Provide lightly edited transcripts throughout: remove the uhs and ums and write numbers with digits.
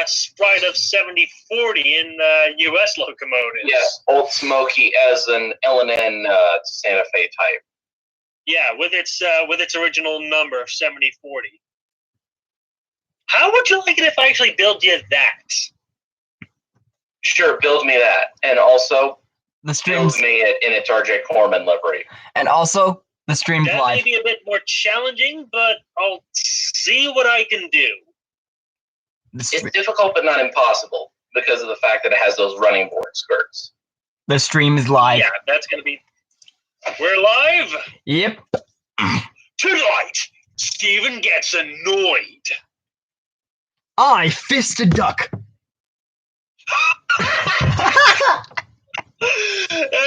Sprite of 7040 in U.S. locomotives. Yes, Old Smoky as an L&N Santa Fe type. Yeah, with its original number of 7040. How would you like it if I actually build you that? Sure, build me that, and also The streams, build me it in its RJ Corman livery. and also the streams That live. may be a bit more challenging, but I'll see what I can do. It's difficult, but not impossible, because of the fact that it has those running board skirts. The stream is live. Yeah, that's gonna be. We're live. Yep. Tonight, Steven gets annoyed. I fist a duck. And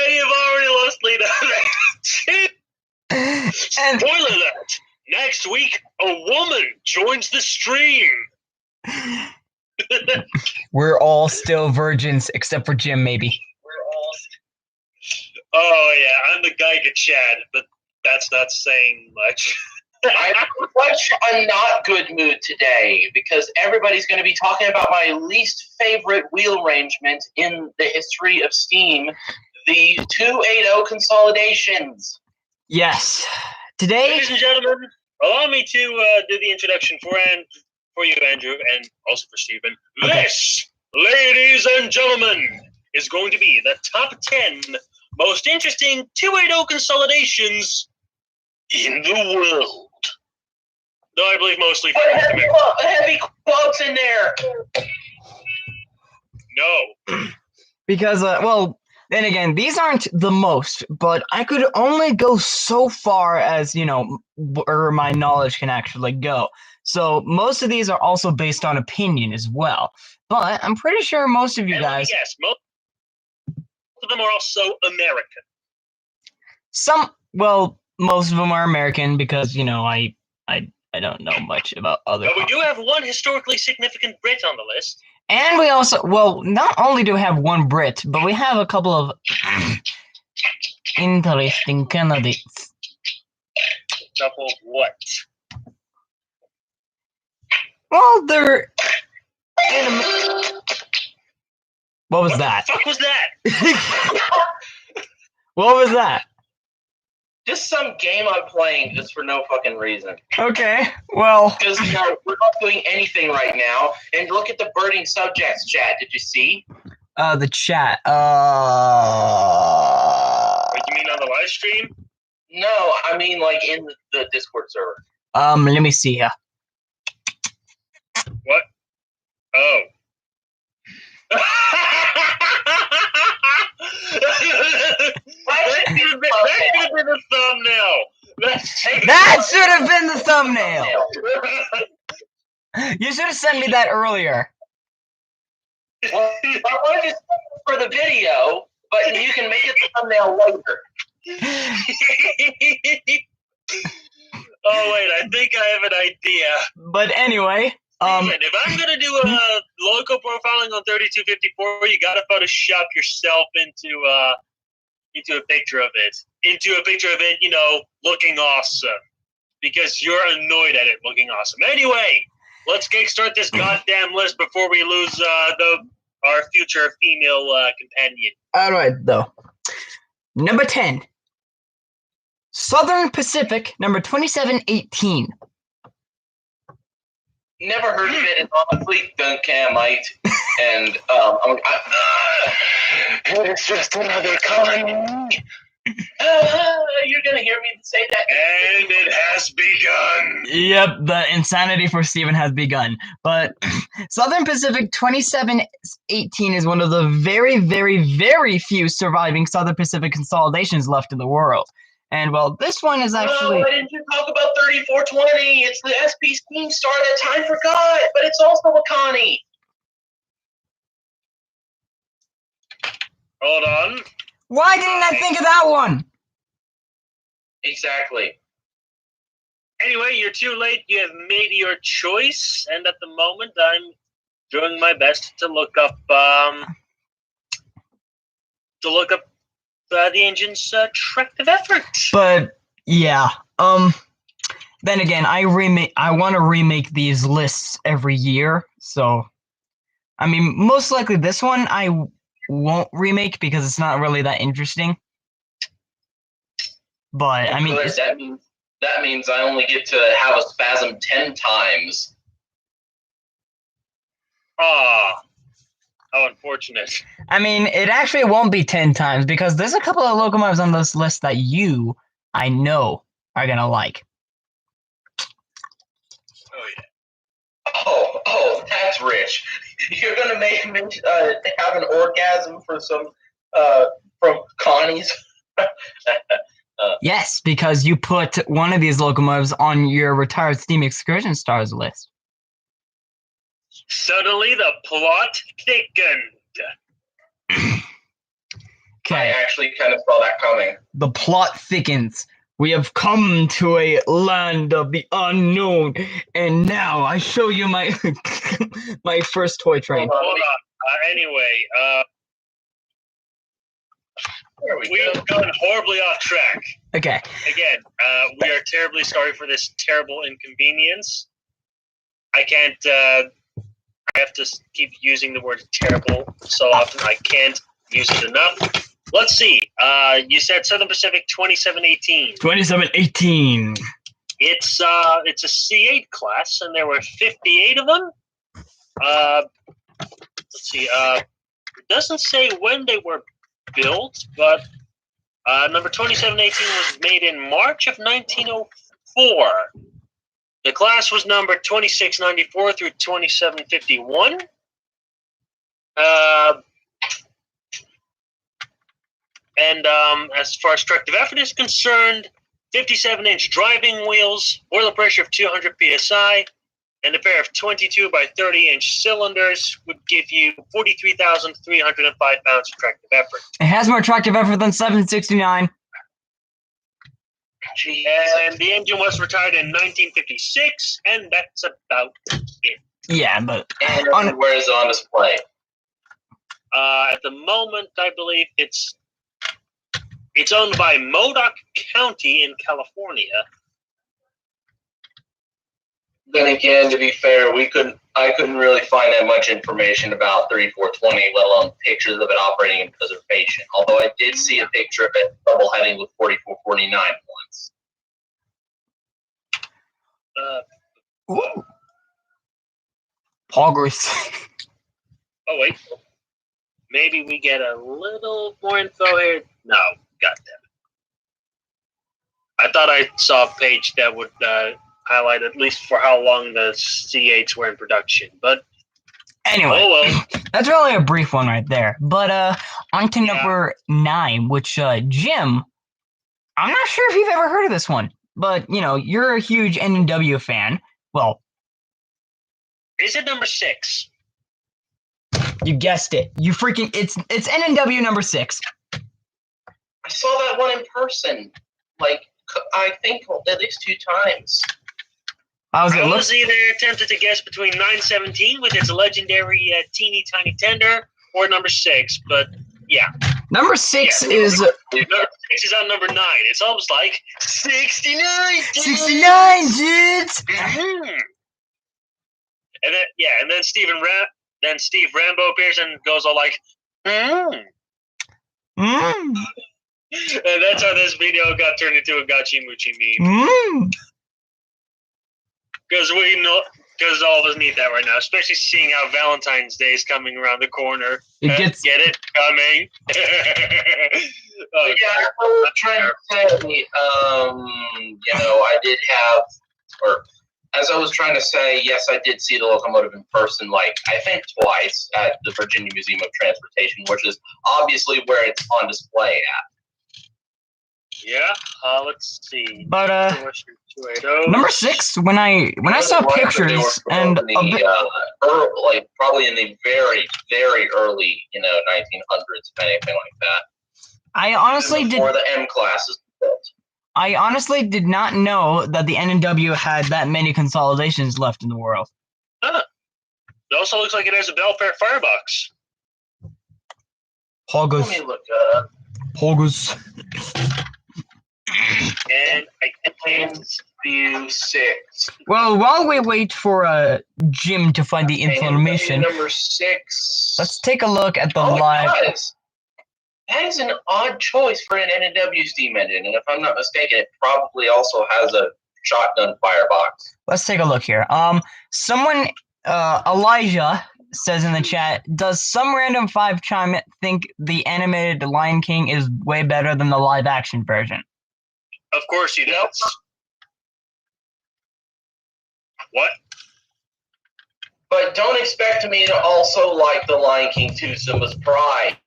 you've already lost lead on that. And Spoiler alert! Next week, a woman joins the stream. we're all still virgins except for Jim, maybe. Oh yeah, I'm the Geiger Chad, but that's not saying much. I'm in such a not good mood today because everybody's going to be talking about my least favorite wheel arrangement in the history of Steam, the 280 consolidations. Yes. Today, Ladies and gentlemen, allow me to do the introduction for you, Andrew, and also for Stephen. Okay. This, ladies and gentlemen, is going to be the top 10 most interesting 280 consolidations in the world. Though I believe mostly for North America. Heavy quotes in there. No. because, well, then again, these aren't the most, but I could only go so far as, where my knowledge can actually go. So most of these are also based on opinion as well. But I'm pretty sure most of you guys... Yes, most of them are also American. Most of them are American because, I don't know much about other... But we do have one historically significant Brit on the list. And we also, not only do we have one Brit, but we have a couple of interesting candidates. Couple of what? Well, they're... What was that? What the fuck was that? What was that? Just some game I'm playing just for no fucking reason. Okay, well... Because, we're not doing anything right now. And look at the burning subjects chat. Did you see? The chat. What, you mean on the live stream? No, I mean, like, in the Discord server. Let me see here. What? Oh. That should have been the thumbnail. That should have been the thumbnail! You should have sent me that earlier. Well, I wanted to for the video, but you can make it the thumbnail later. Oh, wait, I think I have an idea. But anyway, Steven, if I'm going to do a local profiling on 3254, you got to Photoshop yourself into a picture of it. Into a picture of it, looking awesome. Because you're annoyed at it looking awesome. Anyway, let's kickstart this goddamn list before we lose our future female companion. Alright, though. Number 10. Southern Pacific, number 2718. Never heard of it. It's honestly Duncamite. And it's just another con. You're going to hear me say that. And it has begun. Yep, the insanity for Steven has begun. But Southern Pacific 2718 is one of the very, very, very few surviving Southern Pacific consolidations left in the world. And, well, this one is actually... why didn't you talk about 3420? It's the SP Steam Star that time forgot, but it's also a Connie. Hold on. Why didn't I think of that one? Exactly. Anyway, you're too late. You have made your choice, and at the moment, I'm doing my best to look up the engine's tractive effort. But yeah, then again, I want to remake these lists every year, so I mean, most likely this one I won't remake because it's not really that interesting. But I mean, Good. That means I only get to have a spasm 10 times. Ah, how unfortunate. I mean, it actually won't be 10 times because there's a couple of locomotives on this list that I know, are gonna like. Oh yeah. Oh, that's rich. You're gonna make me have an orgasm for some from Connie's. Yes, because you put one of these locomotives on your retired Steam Excursion Stars list. Suddenly the plot thickened. I Okay, actually kind of saw that coming. the plot thickens. We have come to a land of the unknown, and now I show you my my first toy train. Hold on. Anyway, There we we've go. gone horribly off track. Okay, Again, we are terribly sorry for this terrible inconvenience. I can't. I have to keep using the word terrible so often. I can't use it enough. Let's see. You said Southern Pacific 2718. 2718. It's a C8 class, and there were 58 of them. Let's see. It doesn't say when they were built, but number 2718 was made in March of 1904. The class was number 2694 through 2751. And as far as directive effort is concerned, 57-inch driving wheels, boiler pressure of 200 psi, and a pair of 22 by 30-inch cylinders would give you 43,305 pounds of tractive effort. It has more tractive effort than 769. Jeez. And the engine was retired in 1956, and that's about it. Yeah, but And where is it on display? At the moment, I believe it's owned by Modoc County in California. Then again, to be fair, I couldn't really find that much information about 3420, let alone pictures of it operating in preservation. Although I did see a picture of it double heading with 4449 once. Poggers. Oh wait, maybe we get a little more info here. No, goddamn it! I thought I saw a page that would highlight at least for how long the C8s were in production. But Anyway, oh well. that's really a brief one right there. But on to number 9, which Jim, I'm not sure if you've ever heard of this one, but you're a huge N&W fan. Well, Is it number 6? you guessed it. It's N&W number 6. I saw that one in person, I think at least 2 times. How's it I look? was either tempted to guess between 917 with its legendary teeny tiny tender or number 6, but yeah. Number 6 Yeah, is number 6 is on number 9. It's almost like 69. Dude. 69, dudes. Mhm. And then Steve Rambo appears and goes all like, Mm. And that's how this video got turned into a Gachi Muchi meme. Mm. Because all of us need that right now, especially seeing how Valentine's Day is coming around the corner. It gets Get it? Coming. Yeah, I was trying to say, I did have, or as I was trying to say, yes, I did see the locomotive in person, I think twice at the Virginia Museum of Transportation, which is obviously where it's on display at. Yeah, let's see. But Western number 6, when I saw pictures and probably in the very, very early 1900s, if anything like that. I honestly before the M classes built. I honestly did not know that the N&W had that many consolidations left in the world. It also looks like it has a Belfair firebox. Poggers. Let me look Poggers. And I can't NW 6. Well, while we wait for Jim to find the information, Number 6. let's take a look at the Oh, live. guys. That is an odd choice for an NW steam engine, and if I'm not mistaken, it probably also has a shotgun firebox. Let's take a look here. Someone, Elijah says in the chat, does some random 5 chime think the animated Lion King is way better than the live action version? Of course he does. What? But don't expect me to also like The Lion King 2, Simba's Pride.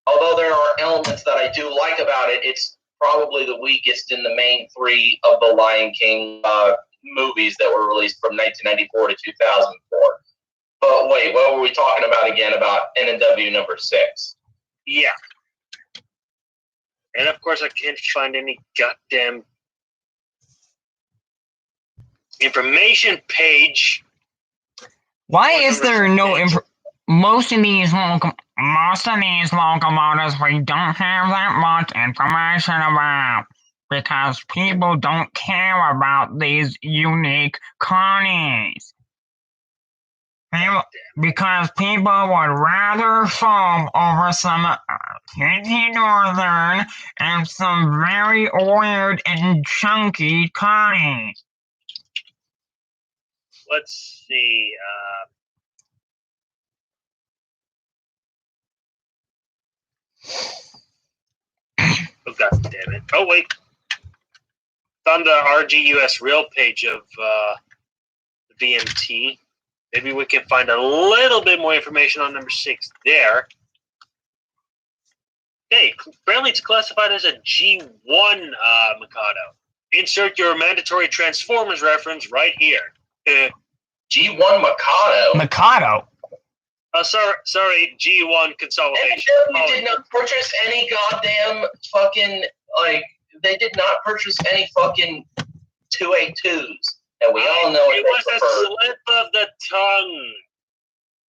Although there are elements that I do like about it, it's probably the weakest in the main 3 of the Lion King movies that were released from 1994 to 2004. But wait, what were we talking about again about NW number 6? Yeah. And of course I can't find any goddamn information page. Why is there no most of these locomotives we don't have that much information about because people don't care about these unique Connies. Because people would rather foam over some Kitty Northern and some very weird and chunky Connies. Let's see. Oh, god damn it. Oh, wait. Found the RGUS real page of VMT. Maybe we can find a little bit more information on number 6 there. Hey, apparently it's classified as a G1 Mikado. Insert your mandatory Transformers reference right here. G1 Mikado? Mikado? Sorry, G1 consolidation. NW did not purchase any goddamn fucking, they did not purchase any fucking 282s. And we all know it was a slip of the tongue.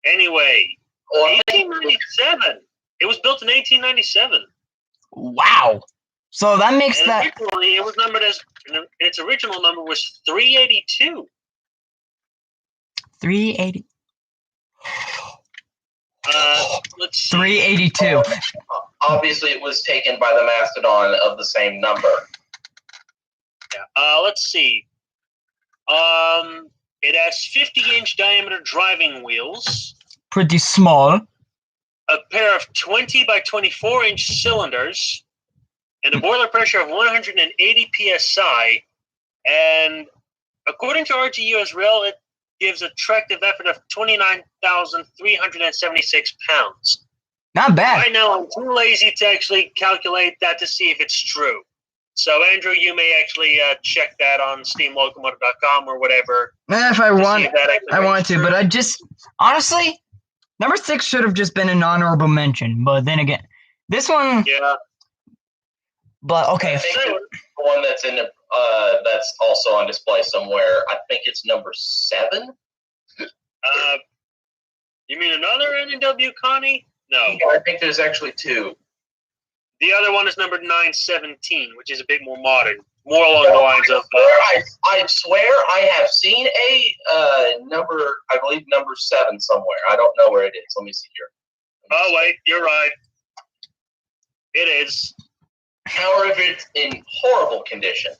Anyway, 1897. It was built in 1897. Wow. So that makes and that. Originally, it was numbered as its original number was 382. 380. Let's see. 382. Obviously, it was taken by the Mastodon of the same number. Yeah. Let's see. It has 50-inch diameter driving wheels. Pretty small. A pair of 20 by 24-inch cylinders, and a boiler pressure of 180 psi. And according to RGUS Rail, it gives a tractive effort of 29,376 pounds. Not bad. Right now, I'm too lazy to actually calculate that to see if it's true. So, Andrew, you may actually check that on steamlocomotive.com or whatever. If I want, I want to, but I just honestly, number 6 should have just been an honorable mention. But then again, this one, yeah. But okay, I think the one that's in that's also on display somewhere. I think it's number 7. You mean another NW Connie? No. Yeah, I think there's actually 2. The other one is number 917, which is a bit more modern, more along the lines of. I swear I have seen a number. I believe number 7 somewhere. I don't know where it is. Let me see here. Oh wait, you're right. It is. However, it's in horrible condition.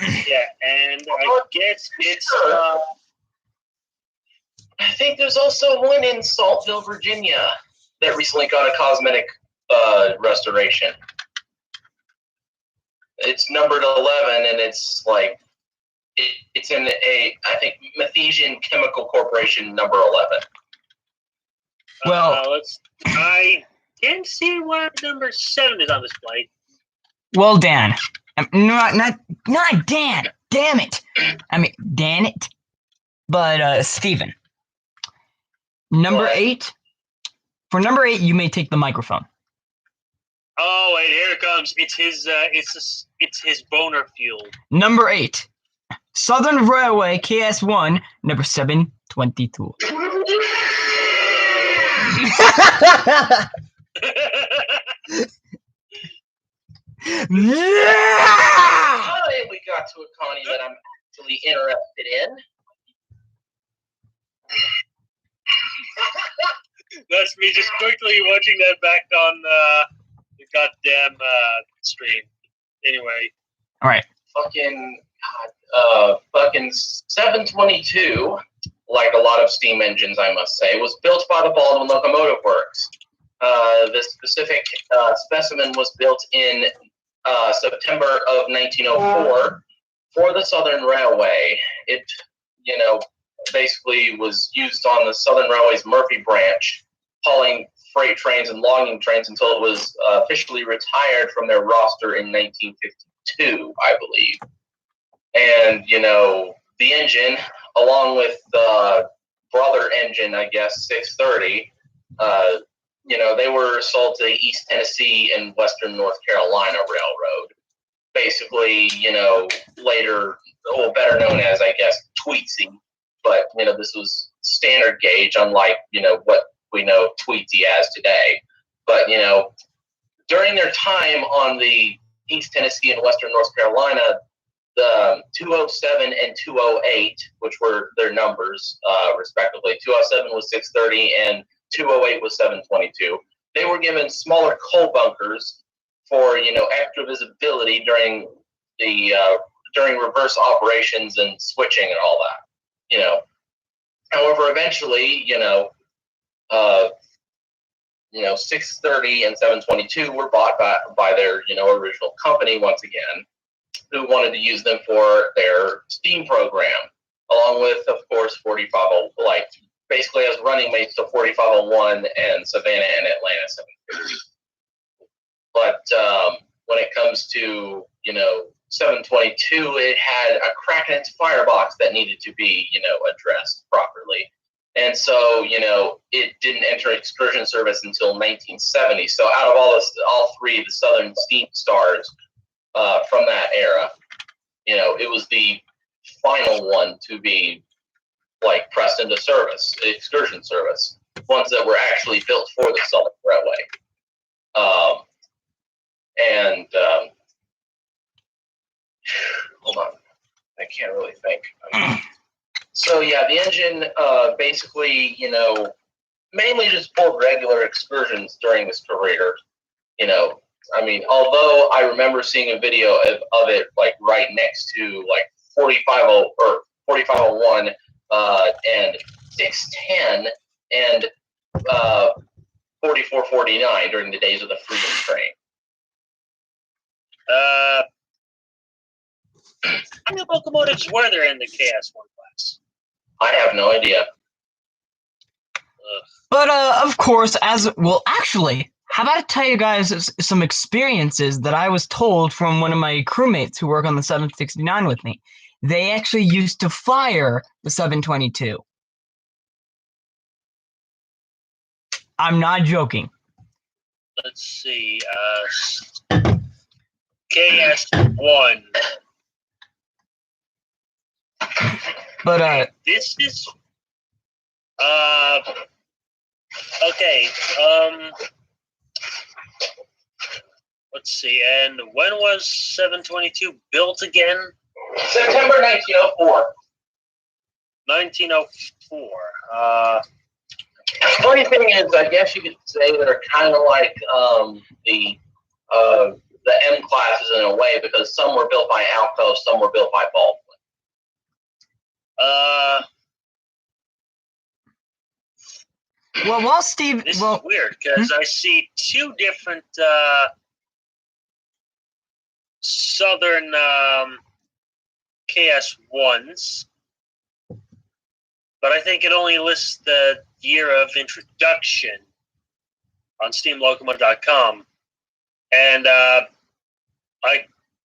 Yeah, and I guess it's. I think there's also one in Saltville, Virginia, that recently got a cosmetic restoration. It's numbered 11, and it's like it's in I think Mathesian Chemical Corporation number 11. Well, I can't see why number 7 is on display. Well, Dan, not Dan. Damn it! I mean, Dan it. But Steven, number 8. For number 8, you may take the microphone. Oh wait, here it comes. It's his boner fuel. Number 8, Southern Railway KS1, number 722. Finally, we got to a Connie that I'm actually interested in. That's me just quickly watching that back on the goddamn stream. Anyway. All right. Fucking 722, like a lot of steam engines, I must say, was built by the Baldwin Locomotive Works. This specific specimen was built in September of 1904 for the Southern Railway. It, basically was used on the Southern Railway's Murphy branch, hauling freight trains and logging trains until it was officially retired from their roster in 1952, I believe. And, the engine, along with the brother engine, I guess, 630, they were sold to the East Tennessee and Western North Carolina Railroad. Basically, later, better known as, I guess, Tweetsy. But, this was standard gauge, unlike, what we know Tweetsy as today. But, during their time on the East Tennessee and Western North Carolina, the 207 and 208, which were their numbers, respectively. 207 was 630 and 208 was 722. They were given smaller coal bunkers for, extra visibility during the during reverse operations and switching and all that. However, eventually, 630 and 722 were bought by their, original company once again, who wanted to use them for their steam program, along with, of course, 4501, basically as running mates to 4501 and Savannah and Atlanta 750. But when it comes to, 722, it had a crack in its firebox that needed to be, addressed properly. And so, it didn't enter excursion service until 1970. So out of all three of the Southern Steam Stars from that era, it was the final one to be, pressed into service, excursion service, ones that were actually built for the Southern Railway. Hold on. I can't really think. So, yeah, the engine basically, mainly just pulled regular excursions during this career. Although I remember seeing a video of it, right next to, 4501 and 610 and 4449 during the days of the Freedom Train. How many locomotives were there in the KS1 class? I have no idea. But of course, actually, how about I tell you guys some experiences that I was told from one of my crewmates who work on the 769 with me. They actually used to fire the 722. I'm not joking. Let's see. KS1. But this is okay. Let's see. And when was 722 built again? September 1904. 1904. Funny thing is, I guess you could say they're kind of like the M classes in a way, because some were built by Alco, some were built by Baldwin. while Steve, this is weird because I see two different Southern KS1s, but I think it only lists the year of introduction on SteamLocomotive.com, and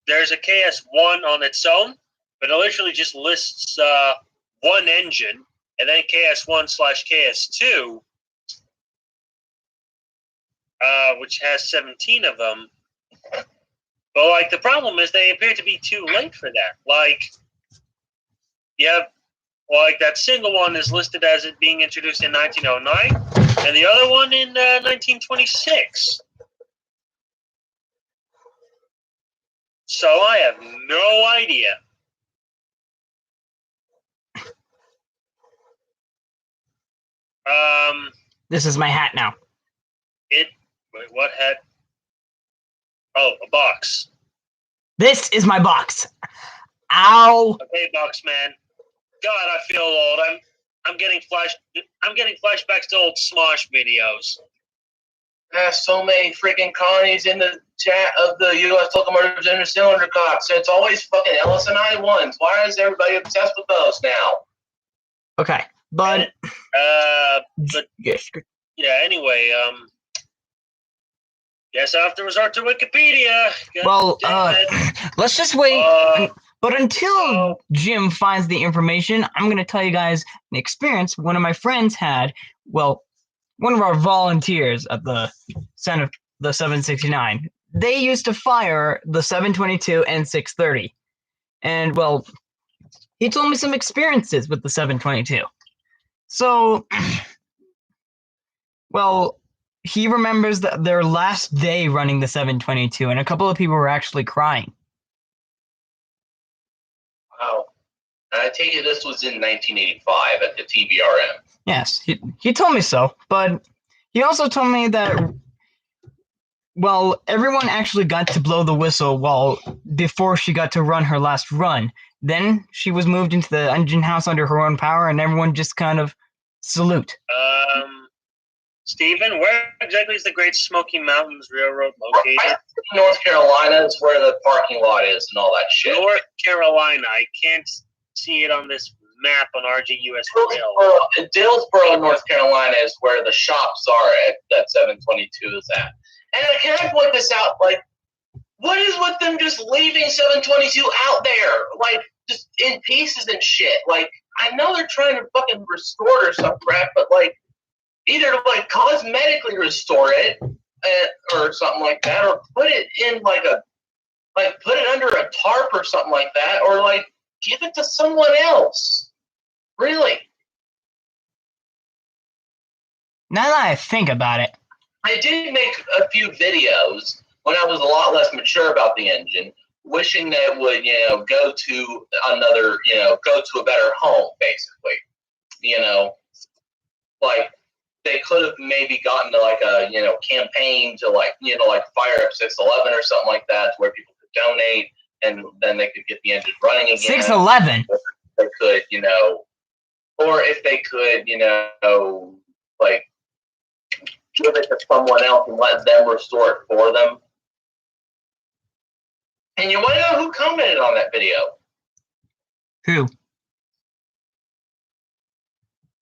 there's a KS1 on its own, but it literally just lists one engine, and then KS1/KS2, which has 17 of them. But the problem is they appear to be too late for that. That single one is listed as it being introduced in 1909, and the other one in 1926. So I have no idea. This is my hat now. Wait, what hat? Oh, a box. This is my box. Ow. Okay, box man. God, I feel old. I'm getting flashbacks to old Smosh videos. So many freaking colonies in the chat of the U.S. locomotives and cylinder cocks. It's always fucking LS&I ones. Why is everybody obsessed with those now? Okay, but yeah. Anyway, guess I have to resort to Wikipedia. Well, let's just wait. But until Jim finds the information, I'm going to tell you guys an experience one of my friends had. Well, one of our volunteers at the 769. They used to fire the 722 and 630. And, well, he told me some experiences with the 722. So, well, he remembers that their last day running the 722, and a couple of people were actually crying. Wow. And I take it this was in 1985 at the TBRM. Yes, he told me so, but he also told me that, well, everyone actually got to blow the whistle before she got to run her last run. Then she was moved into the engine house under her own power, and everyone just kind of salute. Stephen, where exactly is the Great Smoky Mountains Railroad located? North Carolina is where the parking lot is and all that shit. North Carolina. I can't see it on this map on RGUS Rail. Dillsboro, North Carolina is where the shops are at that 722 is at. And can I point this out? Like, what is with them just leaving 722 out there? Like, just in pieces and shit. Like, I know they're trying to fucking restore it or some crap, but like, either like cosmetically restore it or something like that, or put it in put it under a tarp or something like that, or like give it to someone else. Really? Now that I think about it, I did make a few videos when I was a lot less mature about the engine, wishing that it would, go to a better home, basically. Like they could have maybe gotten to like a, campaign to like fire up 611 or something like that, where people could donate and then they could get the engine running again. 611. They could, or if they could, like give it to someone else and let them restore it for them. And you want to know who commented on that video? Who?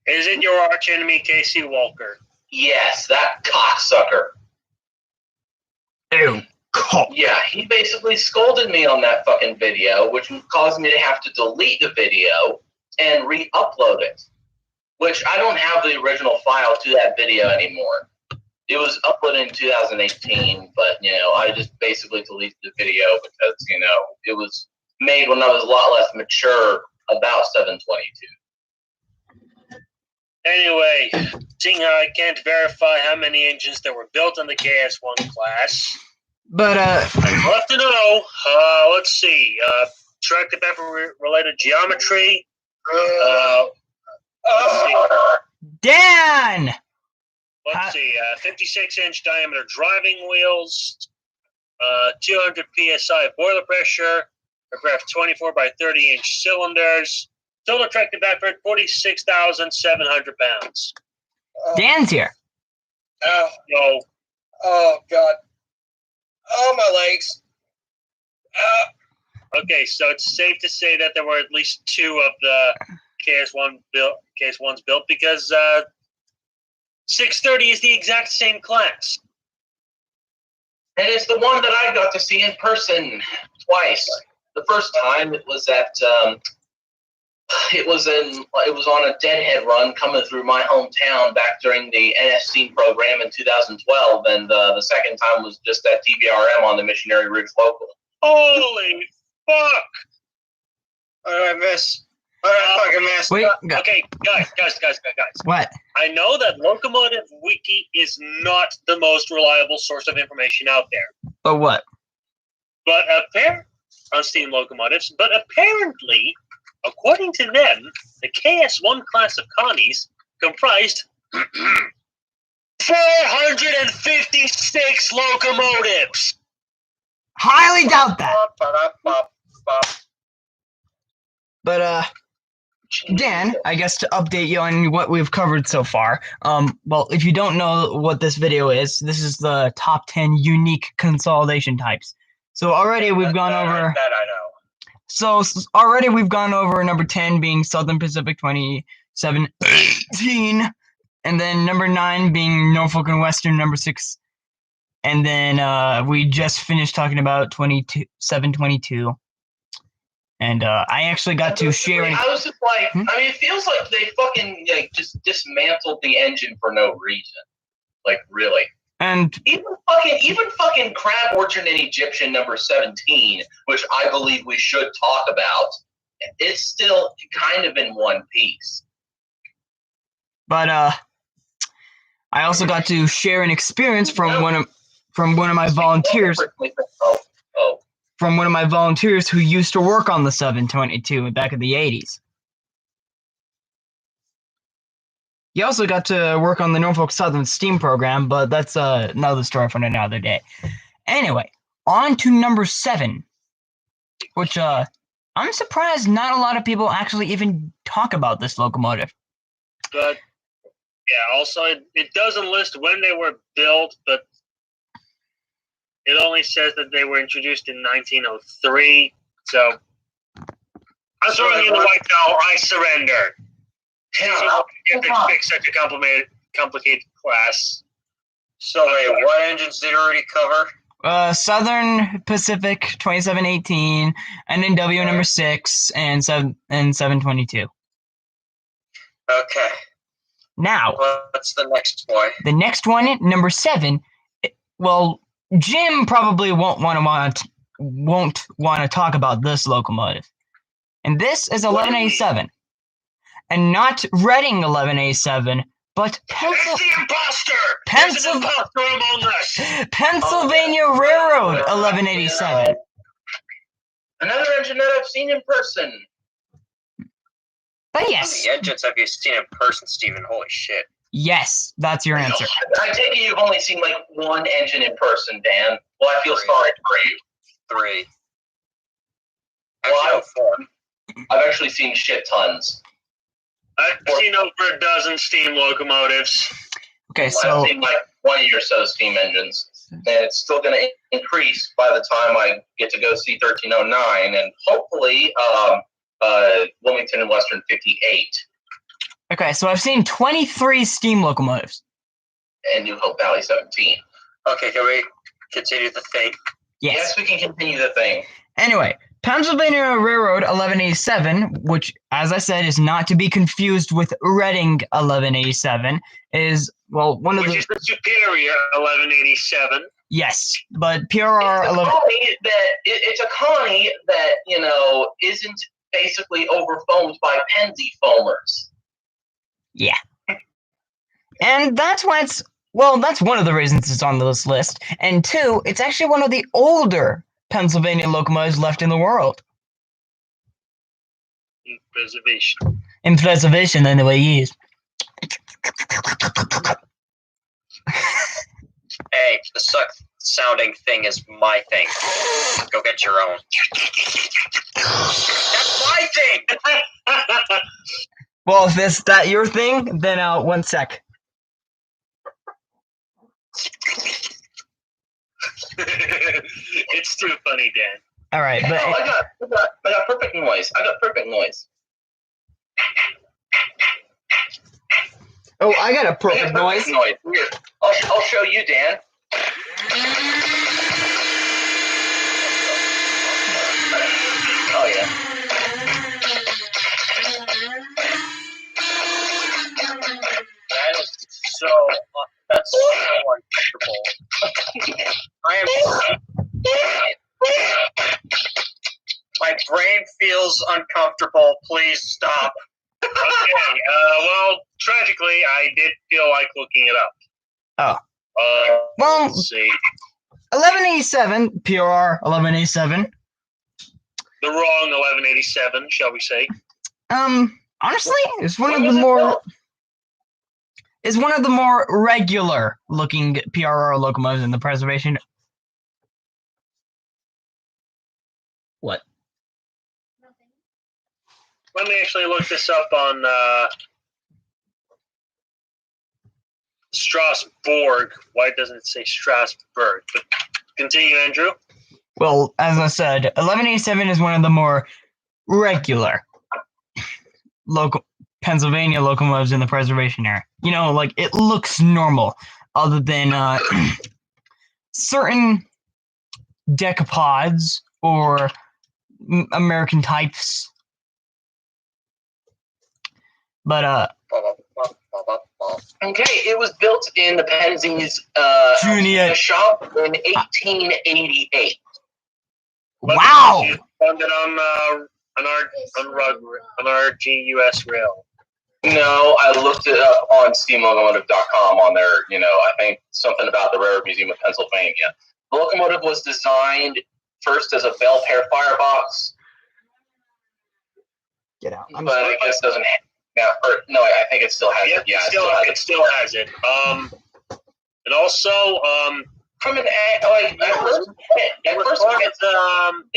Is it your arch enemy, Casey Walker? Yes, that cocksucker. Ew. Yeah, he basically scolded me on that fucking video, which caused me to have to delete the video and re-upload it. Which I don't have the original file to that video anymore. It was uploaded in 2018, but, I just basically deleted the video because, it was made when I was a lot less mature about 722. Anyway, seeing how I can't verify how many engines that were built in the KS-1 class, but I'd love to know. Let's see. Track to related geometry. Let's see. Dan! Let's see. 56-inch diameter driving wheels. 200 psi boiler pressure. Aircraft 24 by 30-inch cylinders. Total track to back for 46,700 pounds. Dan's here. Oh, no. Oh, God. Oh, my legs. Okay, so it's safe to say that there were at least two of the KS-1s built because 630 is the exact same class. And it's the one that I got to see in person twice. The first time it was at it was on a deadhead run coming through my hometown back during the NS program in 2012, and the second time was just at TBRM on the Missionary Ridge Local. Holy fuck! What did I miss? What did I fucking miss? Wait, Okay, guys. What? I know that Locomotive Wiki is not the most reliable source of information out there. But what? But on steam locomotives, but apparently, according to them, the KS1 class of Connies comprised 456 locomotives. Highly doubt that. Ba-da-ba-ba. But Dan, I guess to update you on what we've covered so far. Well, if you don't know what this video is, this is the top 10 unique consolidation types. So already we've gone over. That I know. So already we've gone over number 10 being Southern Pacific 2718, and then number 9 being Norfolk and Western number 6, and then we just finished talking about 722. And I actually got to share. I was just like, I mean, it feels like they fucking just dismantled the engine for no reason. Like, really. And Even fucking Crab Origin and Egyptian number 17, which I believe we should talk about, it's still kind of in one piece. but I also got to share an experience from one of my volunteers. Oh. From one of my volunteers who used to work on the 722 back in the 80s. He also got to work on the Norfolk Southern Steam program, but that's another story for another day. Anyway, on to number 7, which I'm surprised not a lot of people actually even talk about this locomotive. But yeah, also it doesn't list when they were built, but it only says that they were introduced in 1903. So I'm throwing in the white towel. I surrender. If they fix such a complicated class. So wait, what engines did it already cover? Southern Pacific 2718, NNW number 6, and 722. Okay. Now, What's the next boy? the next one, number 7. Well, Jim probably won't want to talk about this locomotive, and this is 1187, and not Reading 1187, but It's the imposter! There's an imposter among us! Pennsylvania Railroad 1187. Another engine that I've seen in person. But How yes, many engines have you seen in person, Steven? Holy shit. yes, that's your answer. I take it you've only seen like one engine in person, Dan. Well, I feel sorry for you. 3. Well, Actually, no, 4. I've actually seen shit tons. I've seen over a dozen steam locomotives. Okay, I've so seen like 20 or so steam engines. And it's still going to increase by the time I get to go see 1309 and hopefully Wilmington and Western 58 so I've seen 23 steam locomotives. and New Hope Valley 17. Okay, can we continue the thing? Yes. We can continue the thing. Anyway, Pennsylvania Railroad 1187, which, as I said, is not to be confused with Reading 1187, is, well, one of Which the... is the superior 1187. Yes, but PRR 11... It's a Connie that, you know, isn't basically overfoamed by Penzi foamers. Yeah. And that's why it's... Well, that's one of the reasons it's on this list. And 2, it's actually one of the older Pennsylvania locomotives left in the world. In preservation. In preservation, anyway, yes. Hey, the suck-sounding thing is my thing. Go get your own. That's my thing! Well, if that your thing, then one sec. It's too funny, Dan. All right, but I got perfect noise. I got perfect noise. oh, I got a perfect noise. Here, I'll show you, Dan. Oh yeah. That's so uncomfortable. My brain feels uncomfortable. Please stop. Okay, well, tragically, I did feel like looking it up. Oh. Well, Well, let's see. 1187, PRR 1187, the wrong 1187, shall we say? Honestly, it's one When of was the it more built? is one of the more regular looking PRR locomotives in the preservation. What? Let me actually look this up on Strasbourg. Why doesn't it say Strasbourg? But continue, Andrew. Well, as I said, 1187 is one of the more regular local Pennsylvania locomotives in the preservation area. You know, like it looks normal, other than certain decapods or American types. But Okay, it was built in the Penzies Junior. shop in 1888. Wow! You found it on RGUS Rail. No, I looked it up on steamlocomotive.com on their, I think something about the Railroad Museum of Pennsylvania. The locomotive was designed first as a Belpaire firebox, Get out. but I guess doesn't. Yeah, no, I think it still has Yep, it. Yeah, it still has it. And also, From an it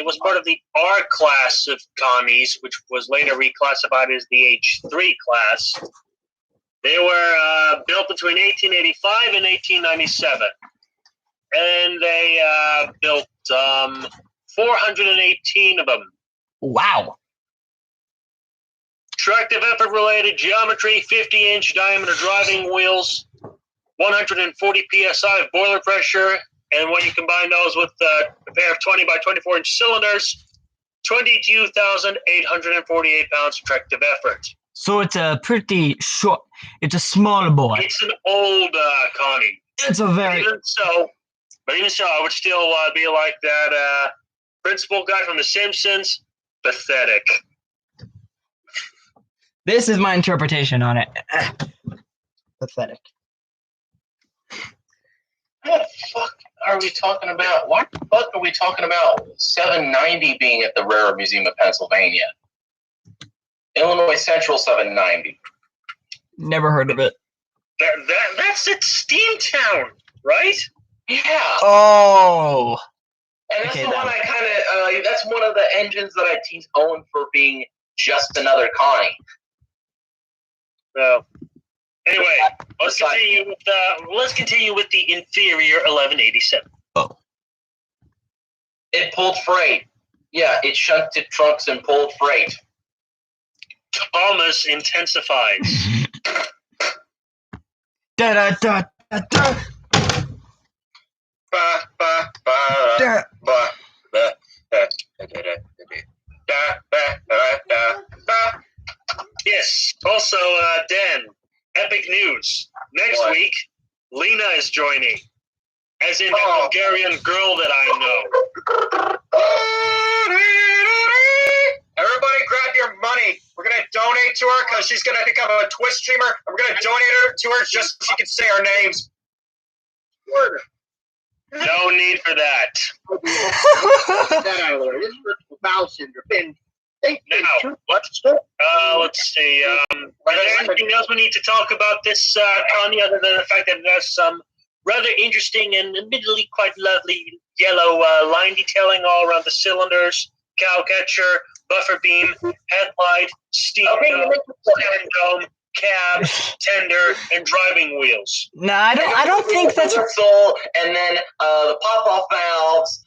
was part of the R class of Connies, which was later reclassified as the H3 class. They were built between 1885 and 1897, and they built 418 of them. Wow. Tractive effort related geometry, 50-inch diameter driving wheels, 140 psi of boiler pressure, and when you combine those with a pair of 20 by 24-inch cylinders, 22,848 pounds of tractive effort. So it's a pretty short. It's a small boy. It's an old Connie. It's a very. Even so, I would still be like that principal guy from The Simpsons. Pathetic. This is my interpretation on it. Pathetic. What the fuck are we talking about? Why the fuck are we talking about 790 being at the Railroad Museum of Pennsylvania? Illinois Central 790. Never heard of it. That's at Steamtown, right? Yeah. Oh. And that's Okay, the one that- I kind of, that's one of the engines that I tease Owen for being just another Connie. So, anyway, let's continue with the inferior 1187. Oh. It pulled freight. Yeah, it shunted trunks and pulled freight. Thomas intensifies. Da da da da da. Ba, ba, ba, Da. ba, ba, da, da, da, da, da, ba, ba, da, ba. Yes. Also, Dan, epic news. Next What? week, Lena is joining. As in that Oh. Bulgarian girl that I know. Everybody grab your money. We're going to donate to her because she's going to become a Twitch streamer. And we're going to donate her to her just so she can say our names. No need for that. That I learned. This is for Bowel syndrome. And Now, let's see. Is there anything else we need to talk about this Connie other than the fact that it has some rather interesting and admittedly quite lovely yellow line detailing all around the cylinders, cow catcher, buffer beam, headlight, steam dome, cab, tender, and driving wheels. No, I don't think that's. Whistle, and then the pop-off valves,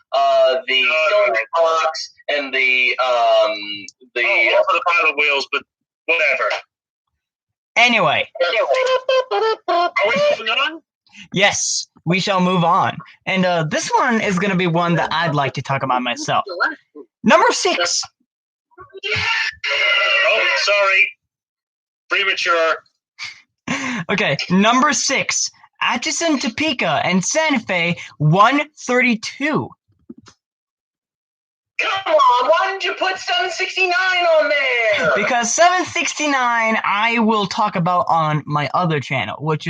the cylinder locks, and the Also the pilot wheels, but whatever. Anyway, Are we moving on? yes, we shall move on. And this one is going to be one that I'd like to talk about myself. Number 6. Oh, sorry. Premature. Okay, number 6. Atchison, Topeka, and Santa Fe 132. Come on, why didn't you put 769 on there? Because 769 I will talk about on my other channel, which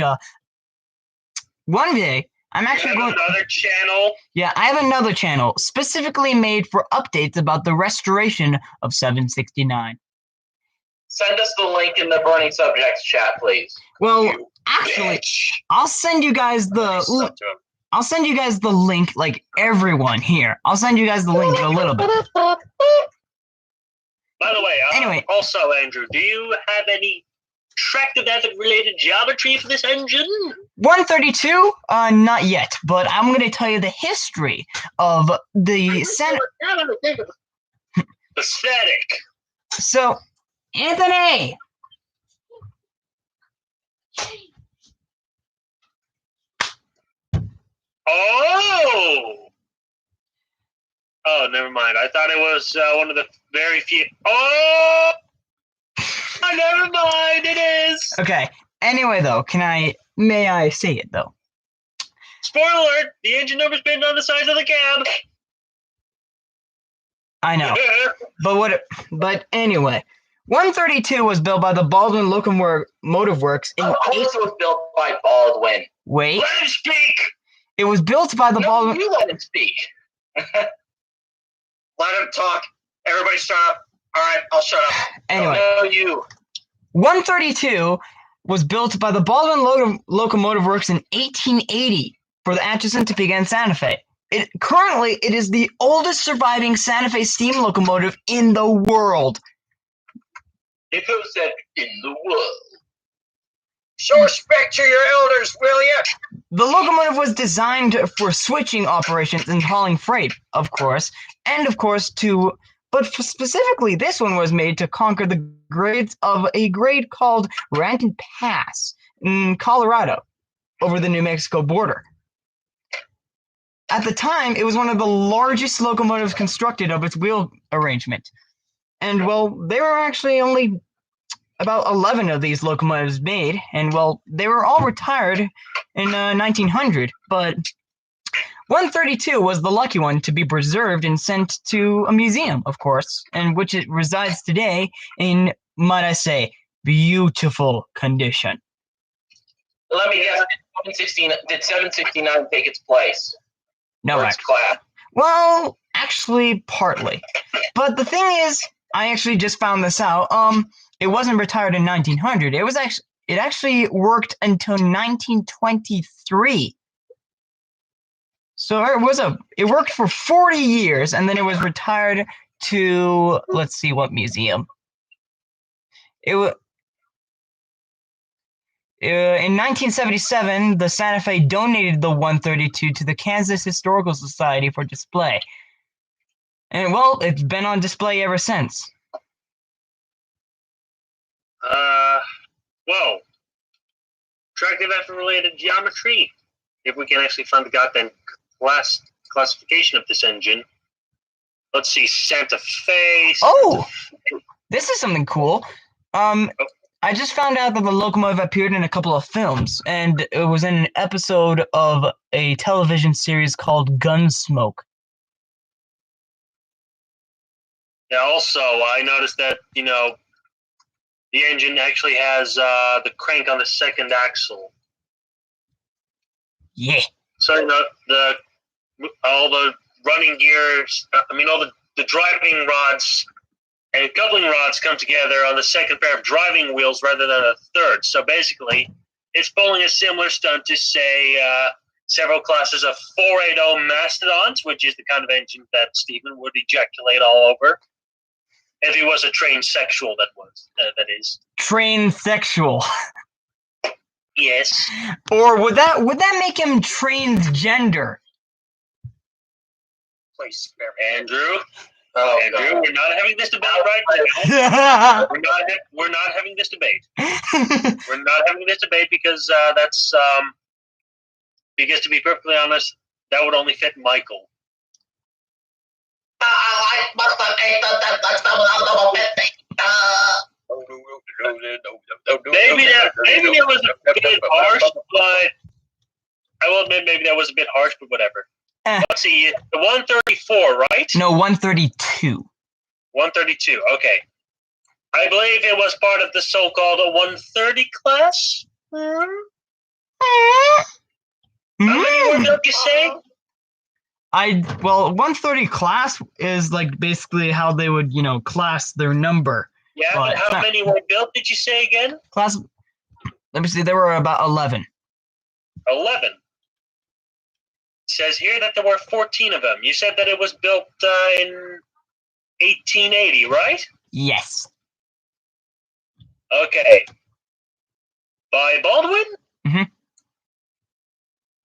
one day I'm actually You going. have another channel. Yeah, I have another channel specifically made for updates about the restoration of 769. Send us the link in the Burning Subjects chat, please. Well, You actually, bitch. I'll send you guys Nice the. stuff to him. I'll send you guys the link, like everyone here. I'll send you guys the link in a little bit. By the way, Anyway. Also, Andrew, do you have any tractive method-related geometry for this engine? 132? Not yet, but I'm going to tell you the history of the Pathetic. So, Anthony! Oh! Oh, never mind. I thought it was one of the very few. Oh! Never mind. It is. Okay, anyway though, may I say it though? Spoiler alert! The engine number's been on the sides of the cab. I know. But anyway, 132 was built by the Baldwin Locomotive Works in Of course it was built by Baldwin. Wait, Let him speak. it was built by the No, Baldwin. you let him speak. Let him talk. Everybody shut up. All right, I'll shut up. Anyway, No, you. 132 was built by the Baldwin Locomotive Works in 1880 for the Atchison, Topeka, and Santa Fe. Currently, it is the oldest surviving Santa Fe steam locomotive in the world. If it said in the world. Show respect to your elders, will ya? The locomotive was designed for switching operations and hauling freight, of course, and of course but specifically this one was made to conquer the grades of a grade called Rankin Pass in Colorado over the New Mexico border. At the time, it was one of the largest locomotives constructed of its wheel arrangement. And well, there were actually only about 11 of these locomotives made, and well, they were all retired in 1900, but 132 was the lucky one to be preserved and sent to a museum, of course, in which it resides today in, might I say, beautiful condition. Let me guess, did 769 take its place? No, Or its class? well, actually, partly. But the thing is, I actually just found this out. It wasn't retired in 1900. It actually worked until 1923. So it worked for 40 years, and then it was retired to, let's see what museum. In 1977, the Santa Fe donated the 132 to the Kansas Historical Society for display. And well, it's been on display ever since. Whoa. Tractive effort-related geometry. If we can actually find the goddamn classification of this engine. Let's see, Santa Fe. Oh! This is something cool. I just found out that the locomotive appeared in a couple of films, and it was in an episode of a television series called Gunsmoke. Yeah, also, I noticed that, the engine actually has the crank on the second axle. Yeah. So, all the running gears, all the driving rods and coupling rods come together on the second pair of driving wheels rather than a third. So basically, it's pulling a similar stunt to, say, several classes of 480 mastodons, which is the kind of engine that Stephen would ejaculate all over. If he was a trained sexual, that is. Trained sexual. Yes. Or would that make him transgender? Please spare me. Andrew, Oh, Andrew, God. we're not having this debate right now. We're not having this debate. We're not having this debate because because to be perfectly honest, that would only fit Michael. Maybe that was a bit harsh, but I will admit maybe that was a bit harsh, but whatever. Let's see, the 134, right? No, 132. 132, okay. I believe it was part of the so-called 130 class. How many were built, you say? Well, 130 class is like basically how they would, class their number. Yeah, But but how many were built, did you say again? Class, let me see, there were about 11. 11. It says here that there were 14 of them. You said that it was built in 1880, right? Yes. Okay. By Baldwin? Mhm.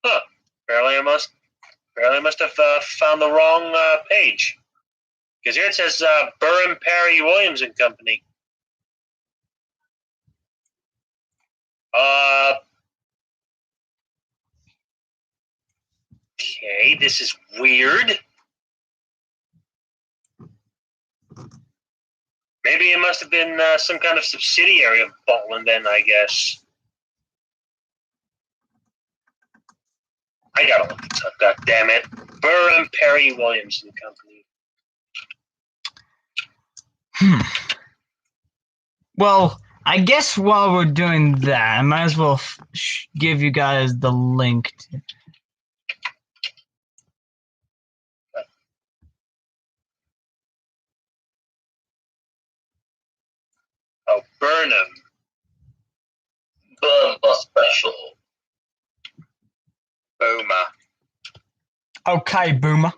Huh. Apparently I must have found the wrong page. Because here it says Burham Perry Williams and Company. Okay, this is weird. Maybe it must have been some kind of subsidiary of Baldwin then, I guess. I gotta look this up, god damn it. Burham Perry Williams and Company. Well, I guess while we're doing that, I might as well give you guys the link. Oh, Burnham. Bumba special. Boomer. Okay, Boomer.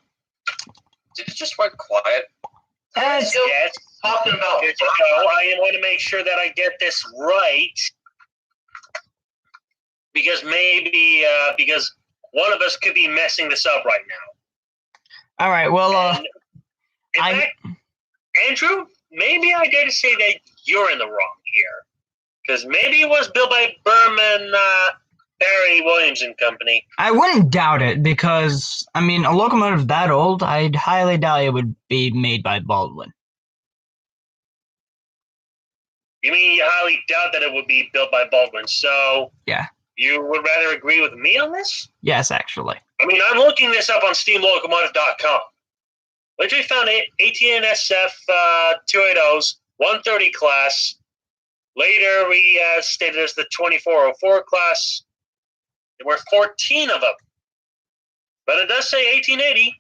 Did it just went quiet? Yes. Yes. Talking about Good to know. I want to make sure that I get this right. Because maybe, because one of us could be messing this up right now. All right. Well, And in fact, Andrew, maybe I dare to say that you're in the wrong here. Because maybe it was built by Burham Perry Williams and Company. I wouldn't doubt it because, I mean, a locomotive that old, I'd highly doubt it would be made by Baldwin. You mean you highly doubt that it would be built by Baldwin? So Yeah. You would rather agree with me on this? Yes, actually. I mean, I'm looking this up on SteamLocomotive.com. Literally found ATNSF 280s, 130 class. Later, we stated as the 2404 class. There were 14 of them. But it does say 1880.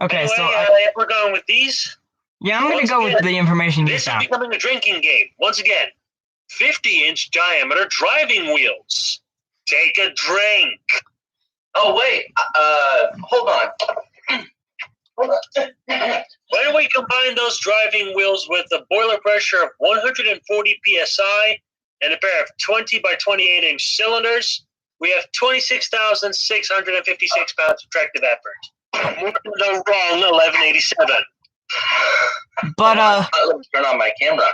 Okay, Anyway, so if we're going with these, yeah, I'm going to once go again, with the information you this is found. becoming a drinking game. Once again, 50-inch diameter driving wheels. Take a drink. Oh wait, hold on. Hold on. When we combine those driving wheels with a boiler pressure of 140 psi and a pair of 20 by 28 inch cylinders, we have 26,656 pounds of tractive effort. More than the wrong 1187. But Let me turn on my camera.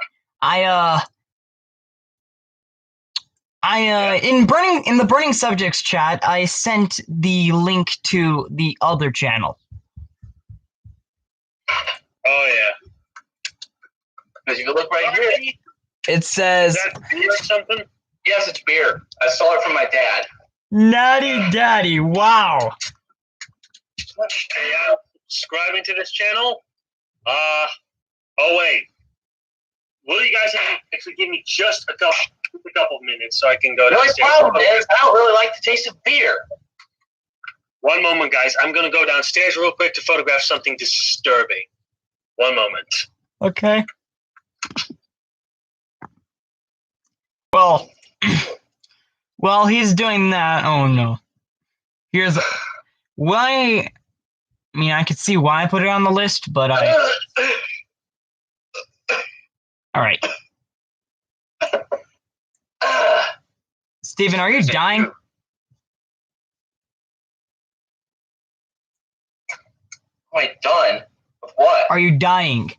in the Burning Subjects chat, I sent the link to the other channel. Oh, yeah. Because if you look right here, It says, Is that beer or something? yes, it's beer. I saw it from my dad. Natty Daddy, wow. Hey, I'm subscribing to this channel. Oh, wait. Will you guys actually give me just a couple minutes so I can go The only downstairs? problem is I don't really like the taste of beer. One moment, guys. I'm going to go downstairs real quick to photograph something disturbing. One moment. Okay. Well, while he's doing that, oh no. Here's why. I mean, I could see why I put it on the list, but all right. Steven, are you dying? Wait, done? With what? Are you dying?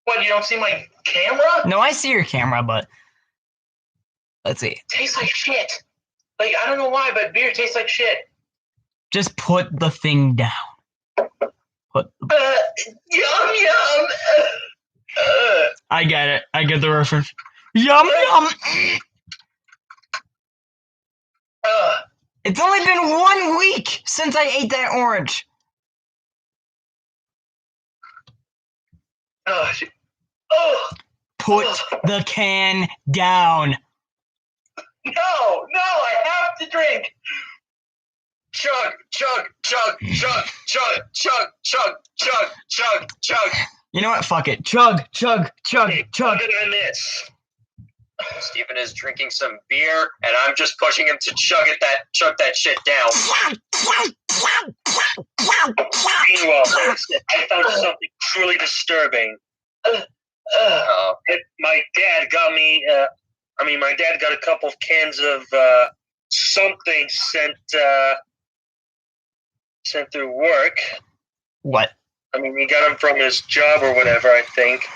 What, you don't see my camera? No, I see your camera, but let's see. Tastes like shit. Like, I don't know why, but beer tastes like shit. Just put the thing down. Put. Yum, yum. I get it. I get the reference. Yum yum. It's only been 1 week since I ate that orange. Oh. Put the can down. No, I drink. Chug, chug, chug, chug, chug, chug, chug, chug, chug, chug. You know what? Fuck it. Chug, chug, chug, Hey, chug. what did I miss? Stephen is drinking some beer, and I'm just pushing him to chug that shit down. Meanwhile, I found something truly disturbing. My dad got me. My dad got a couple of cans of something sent through work. What? He got them from his job or whatever. I think.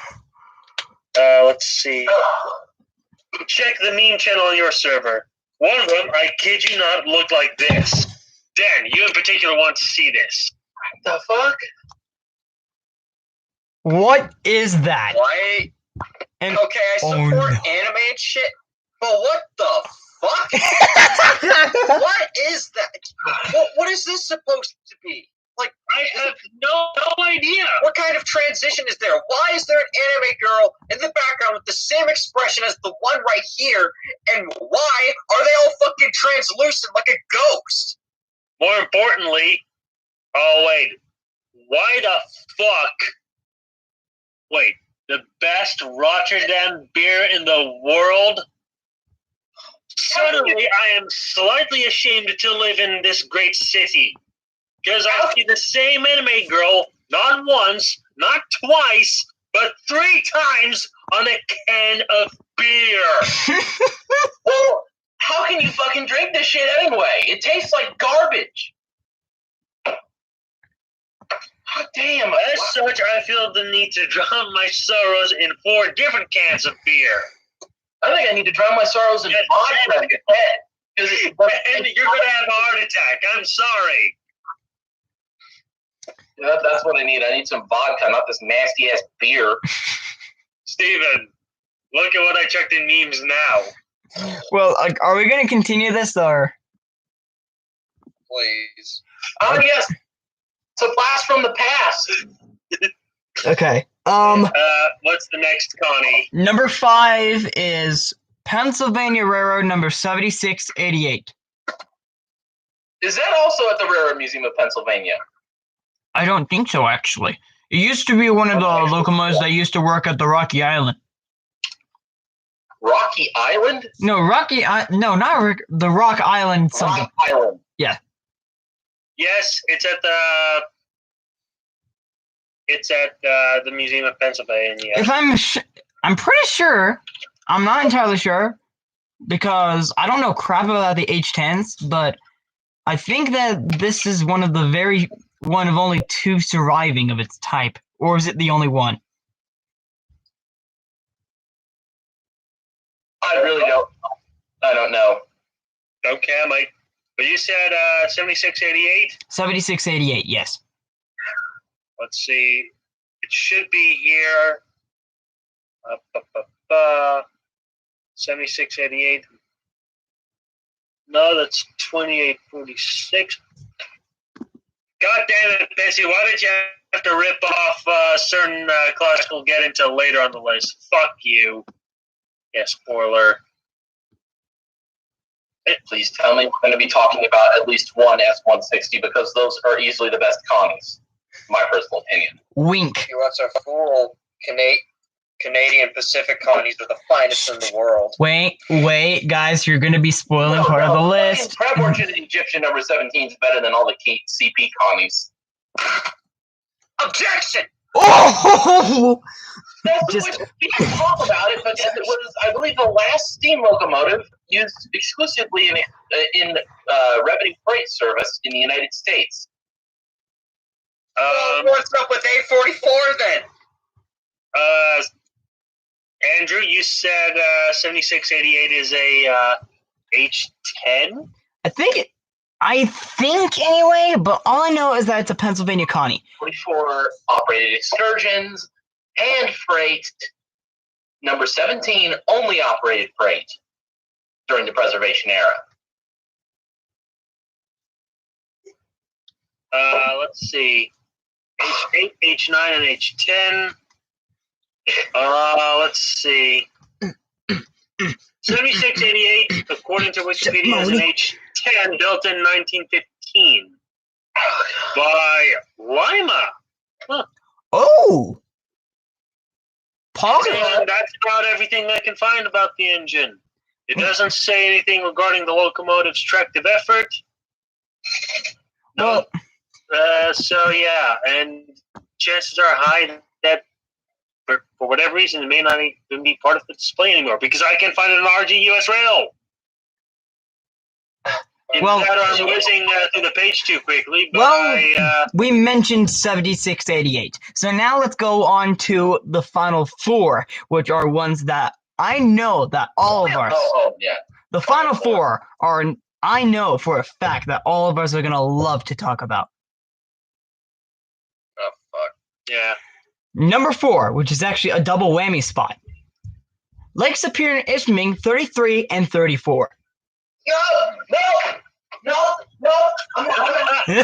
Let's see. Check the meme channel on your server. One of them, I kid you not, looked like this. Dan, you in particular want to see this. The fuck? What is that? Why? And Okay, I support no. anime and shit, but what the fuck? What is that? What is this supposed to be? Like, I have no idea. what kind of transition is there? Why is there an anime girl in the background with the same expression as the one right here? And why are they all fucking translucent like a ghost? More importantly, why the fuck? Wait, the best Rotterdam beer in the world? Suddenly, I am slightly ashamed to live in this great city. Because I see the same anime girl not once, not twice, but 3 times on a can of beer. Well, how can you fucking drink this shit anyway? It tastes like garbage. God damn. As such, I feel the need to drown my sorrows in 4 different cans of beer. I think I need to drown my sorrows in vodka instead. And you're going to have a heart attack. I'm sorry. That's what I need. I need some vodka, not this nasty ass beer. Steven, look at what I checked in memes now. well, are we gonna continue this or? Please. Oh yes, it's a blast from the past. Okay. What's the next, Connie? Number 5 is Pennsylvania Railroad number 7688. Is that also at the Railroad Museum of Pennsylvania? I don't think so, actually. It used to be one of the locomotives that used to work at the Rocky Island. Rocky Island? No, no, not the Rock Island something. Rock Island. Yes, it's at the Museum of Pennsylvania. If I'm pretty sure, I'm not entirely sure, because I don't know crap about the H10s, but I think that this is one of only 2 surviving of its type, or is it the only one? I really don't. I don't know. Okay, Mike. But you said 7688? 7688, yes. Let's see. It should be here. 7688. No, that's 2846. God damn it, Pissy. Why did you have to rip off certain classical get into later on the list? Fuck you. Yeah, spoiler. Please tell me we're going to be talking about at least one S-160 because those are easily the best Connies, in my personal opinion. Wink. You want to fool Canadian Pacific Connies are the finest in the world. Wait, guys, you're gonna be spoiling part of the list. Prep Egyptian number 17 is better than all the CP Connies. Objection! Oh! We can talk about it, but it was, I believe, the last steam locomotive used exclusively in revenue freight service in the United States. What's up with A44 then? Andrew, you said 7688 is a H10? I think anyway, but all I know is that it's a Pennsylvania Connie. 44 operated excursions and freight. Number 17 only operated freight during the preservation era. Let's see. H8, H9, and H10. Let's see. 7688, according to Wikipedia, is an 10, built in 1915 by Lima. Oh! Paul? And that's about everything I can find about the engine. It doesn't say anything regarding the locomotive's tractive effort. No. So yeah, and chances are high that for whatever reason it may not even be part of the display anymore because I can't find it on RG US Rail. Well, I'm whizzing through the page too quickly. But well, we mentioned 7688. So now let's go on to the final four, which are ones that I know that all of us. Yeah. The final four are, I know for a fact that all of us are going to love to talk about. Oh, fuck. yeah. Number 4, which is actually a double whammy spot. Lake Superior and Ishpeming 33 and 34. No, I'm not. No.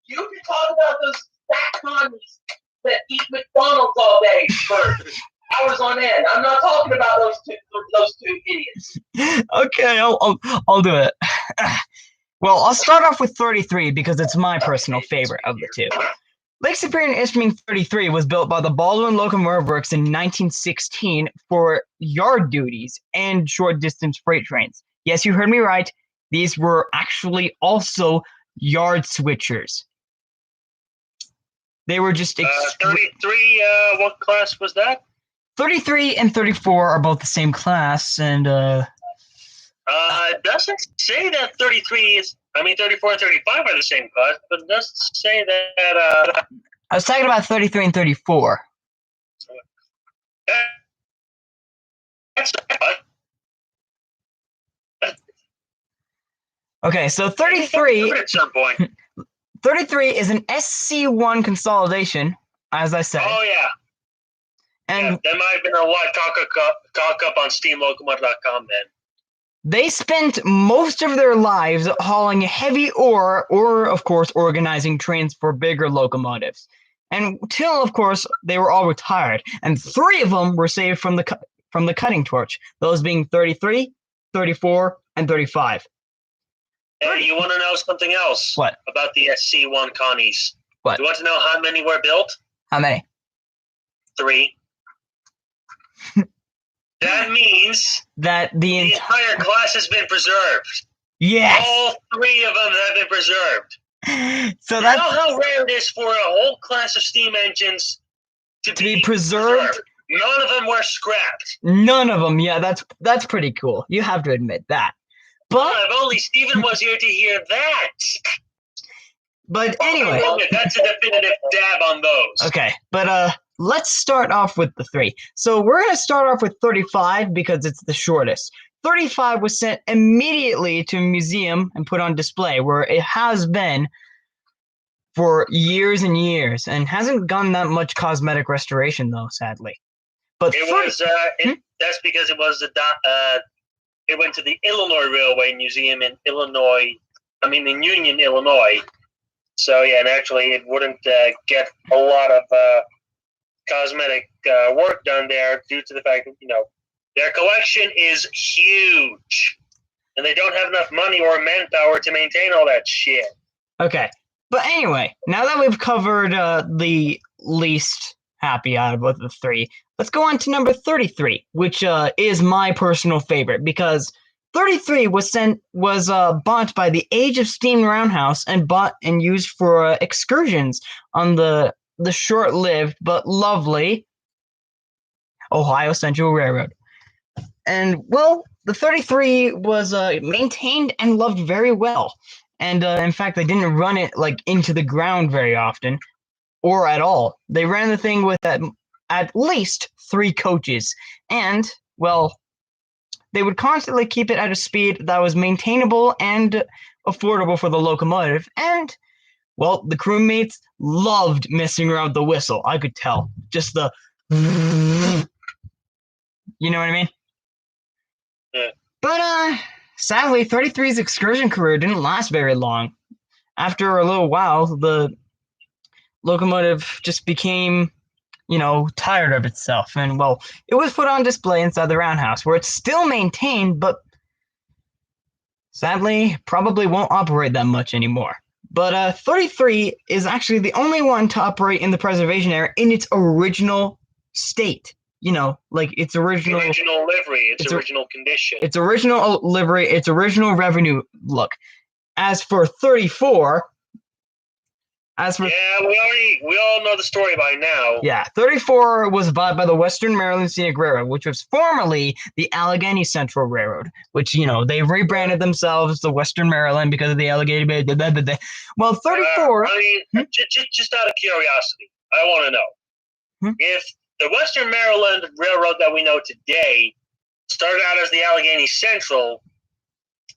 You can talk about those fat commies that eat McDonald's all day for hours on end. I'm not talking about those two idiots. Okay, I'll do it. Well, I'll start off with 33 because it's my personal favorite of the two. Lake Superior and Ishpeming 33 was built by the Baldwin Locomotive Works in 1916 for yard duties and short-distance freight trains. Yes, you heard me right. These were actually also yard switchers. They were just 33. What class was that? 33 and 34 are both the same class, and it doesn't say that 33 is. I mean, 34 and 35 are the same class, but it doesn't say that. I was talking about 33 and 34. That's Okay, so 33. At some point. 33 is an SC1 consolidation, as I said. Oh yeah. And yeah, there might have been a lot talk up on steamlocomotive.com then. they spent most of their lives hauling heavy ore, or of course organizing trains for bigger locomotives. And until, of course, they were all retired, and 3 of them were saved from the cutting torch. Those being 33, 34, and 35. Hey, you want to know something else? What? About the SC1 Connies? What? You want to know how many were built? How many? 3. That means That the entire class has been preserved. Yes. All 3 of them have been preserved. So You that's know how rare it is for a whole class of steam engines to be preserved. None of them were scrapped. None of them. Yeah, that's pretty cool. You have to admit that. But If only Stephen was here to hear that. anyway. That's a definitive dab on those. Okay, but let's start off with the 3. So we're going to start off with 35 because it's the shortest. 35 was sent immediately to a museum and put on display, where it has been for years and years and hasn't gotten that much cosmetic restoration, though, sadly. But It was. That's because it was it went to the Illinois Railway Museum in in Union, Illinois. So yeah, naturally, it wouldn't get a lot of cosmetic work done there due to the fact that their collection is huge, and they don't have enough money or manpower to maintain all that shit. Okay, but anyway, now that we've covered the least happy out of both the 3, let's go on to number 33, which is my personal favorite because 33 was bought by the Age of Steam Roundhouse and bought and used for excursions on the short-lived but lovely Ohio Central Railroad. And well, the 33 was maintained and loved very well. And in fact, they didn't run it into the ground very often, or at all. They ran the thing with at least 3 coaches, and well, they would constantly keep it at a speed that was maintainable and affordable for the locomotive. And well, the crewmates loved messing around with the whistle. I could tell, just the, you know what I mean? Yeah. But sadly, 33's excursion career didn't last very long. After a little while, the locomotive just became, tired of itself. And well, it was put on display inside the roundhouse, where it's still maintained, but Sadly, probably won't operate that much anymore. But 33 is actually the only one to operate in the preservation area in its original state. You know, like its original livery, its It's original condition. its original livery, its original revenue look. As for 34, we all know the story by now. Yeah, 34 was bought by the Western Maryland Scenic Railroad, which was formerly the Allegheny Central Railroad, which, you know, they rebranded themselves the Western Maryland because of the Allegheny. Well, 34. Just out of curiosity, I want to know if the Western Maryland Railroad that we know today started out as the Allegheny Central.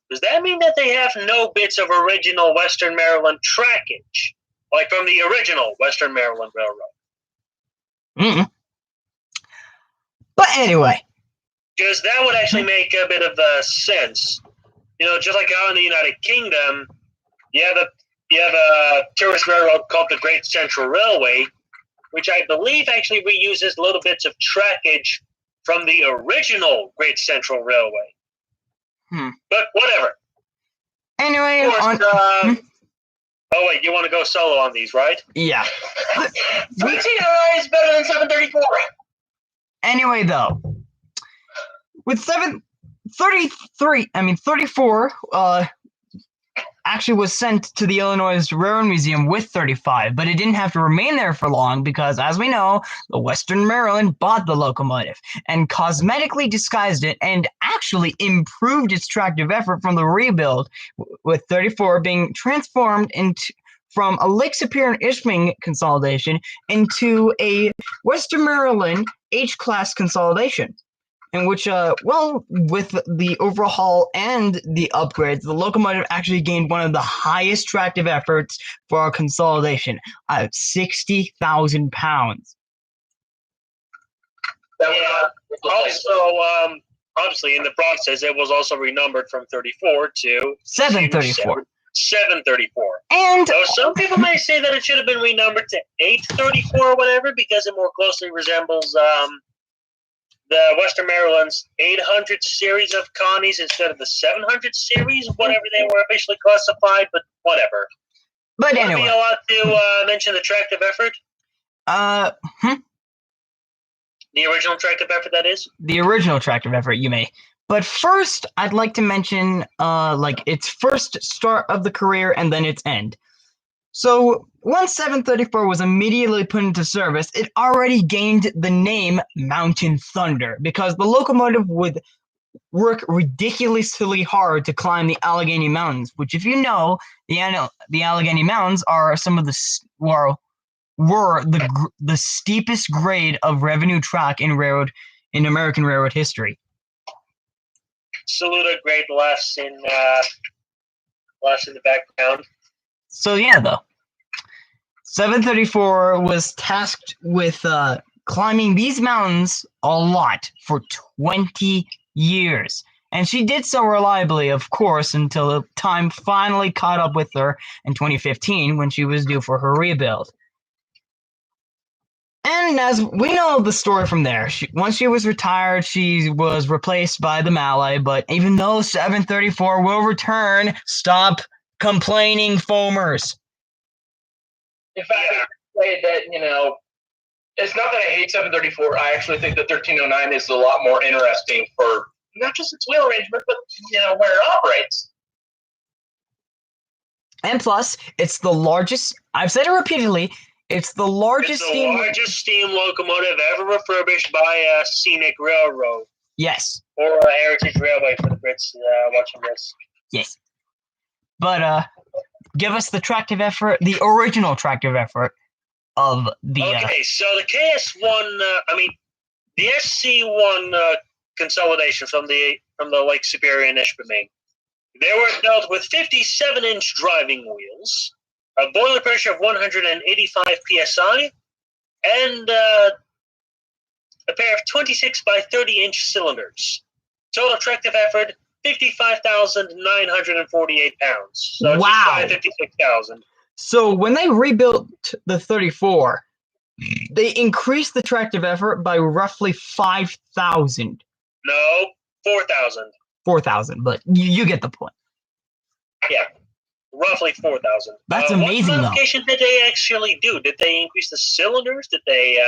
Does that mean that they have no bits of original Western Maryland trackage? Like from the original Western Maryland Railroad. But anyway. Because that would actually make a bit of sense. You know, just like how in the United Kingdom, you have a tourist railroad called the Great Central Railway, which I believe actually reuses little bits of trackage from the original Great Central Railway. But whatever. Anyway, of course, oh wait, you want to go solo on these, right? Yeah. 1309 is better than 734. Anyway, though, with 34 actually was sent to the Illinois Railroad Museum with 35, but it didn't have to remain there for long because, as we know, the Western Maryland bought the locomotive and cosmetically disguised it and actually improved its tractive effort from the rebuild, with 34 being transformed from a Lake Superior and Ishpeming consolidation into a Western Maryland H-class consolidation. In which, with the overhaul and the upgrades, the locomotive actually gained one of the highest tractive efforts for our consolidation at 60,000 pounds. Also, obviously, in the process, it was also renumbered from 34 to 734. 734. And so some people may say that it should have been renumbered to 834 or whatever because it more closely resembles the Western Maryland's 800 series of Connies instead of the 700 series, whatever they were officially classified, but whatever. But anyway. Would be allowed to mention the tractive effort? The original tractive effort, that is? The original tractive effort, you may. But first, I'd like to mention, its first start of the career and then its end. So, once 734 was immediately put into service, it already gained the name Mountain Thunder because the locomotive would work ridiculously hard to climb the Allegheny Mountains, which, if you know, the Allegheny Mountains are some of the steepest grade of revenue track in American railroad history. Salute a great laughs in the background. So yeah, though, 734 was tasked with climbing these mountains a lot for 20 years. And she did so reliably, of course, until the time finally caught up with her in 2015 when she was due for her rebuild. And as we know the story from there, once she was retired, she was replaced by the Mallet, but even though 734 will return, stop complaining, foamers. In fact, I say that, it's not that I hate 734. I actually think that 1309 is a lot more interesting for not just its wheel arrangement, but, where it operates. And plus, it's the largest, I've said it repeatedly, it's the largest steam locomotive ever refurbished by a scenic railroad. Yes. Or a heritage railway for the Brits watching this. Yes. But give us the tractive effort, the original tractive effort of the... Okay, so the KS1, the SC1 consolidation from the Lake Superior and Ishpeming, they were built with 57-inch driving wheels, a boiler pressure of 185 psi, and a pair of 26 by 30-inch cylinders. Total tractive effort, 55,948 pounds. So wow. Just 56,000. So when they rebuilt the 34, they increased the tractive effort by roughly 5,000. No, 4,000. 4,000, but you get the point. roughly 4,000. That's amazing, What though. modification did they actually do? Did they increase the cylinders? Did they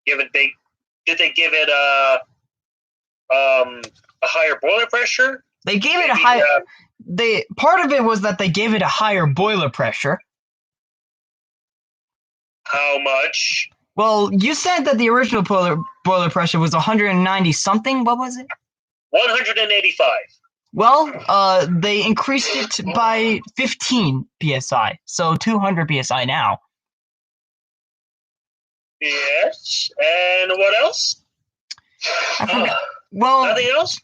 give it big? Did they give it a higher boiler pressure? They gave it a Maybe, high. Part of it was that they gave it a higher boiler pressure. How much? Well, you said that the original boiler pressure was 190 something. What was it? 185. Well, they increased it by 15 psi, so 200 psi now. Yes. And what else? I forgot. Well, Nothing else?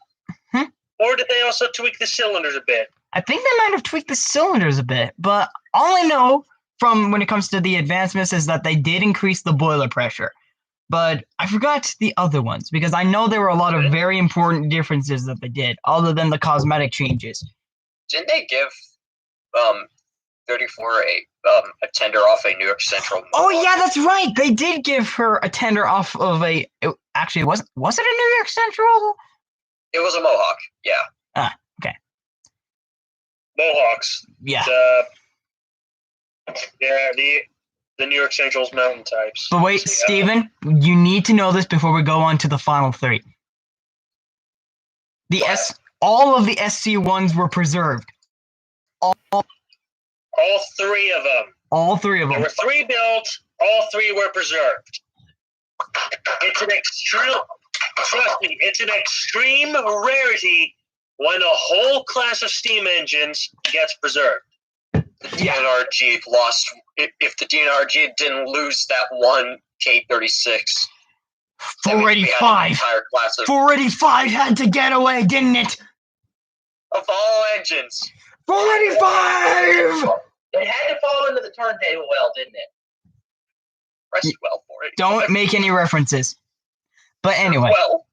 Hmm? Or did they also tweak the cylinders a bit? I think they might have tweaked the cylinders a bit, but all I know from when it comes to the advancements is that they did increase the boiler pressure. But I forgot the other ones because I know there were a lot of very important differences that they did, other than the cosmetic changes. Didn't they give 34 a tender off a New York Central? Oh yeah, that's right. They did give her a tender off of a. Actually, was it a New York Central? It was a Mohawk. Yeah. Mohawks. Yeah. The New York Central's mountain types. But wait, So, Steven, you need to know this before we go on to the final three. All of the SC1s were preserved. all three of them. All three of There them. were 3 built. All 3 were preserved. It's an extreme. Trust me, it's an extreme rarity when a whole class of steam engines gets preserved. Yeah. DNRG lost. If the DNRG didn't lose that one K-36, that means we had an 485. entire class of 485 had to get away, didn't it? all engines. 485! It had to fall into the turntable well, didn't it? Rest well for it. Don't make any references. But anyway. Well,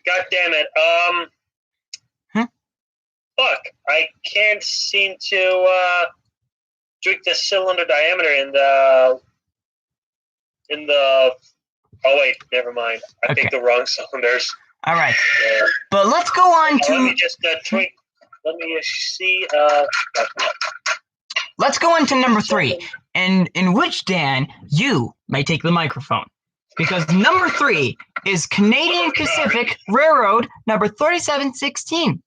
God damn it. Fuck. I can't seem to tweak the cylinder diameter in the. Oh wait, never mind. I picked the wrong cylinders. All right. Yeah. But let's go on Let to me just tweak. Let me see. let's go on to number 3, and in which, Dan, you may take the microphone, because number 3 is Canadian Pacific Railroad number 3716.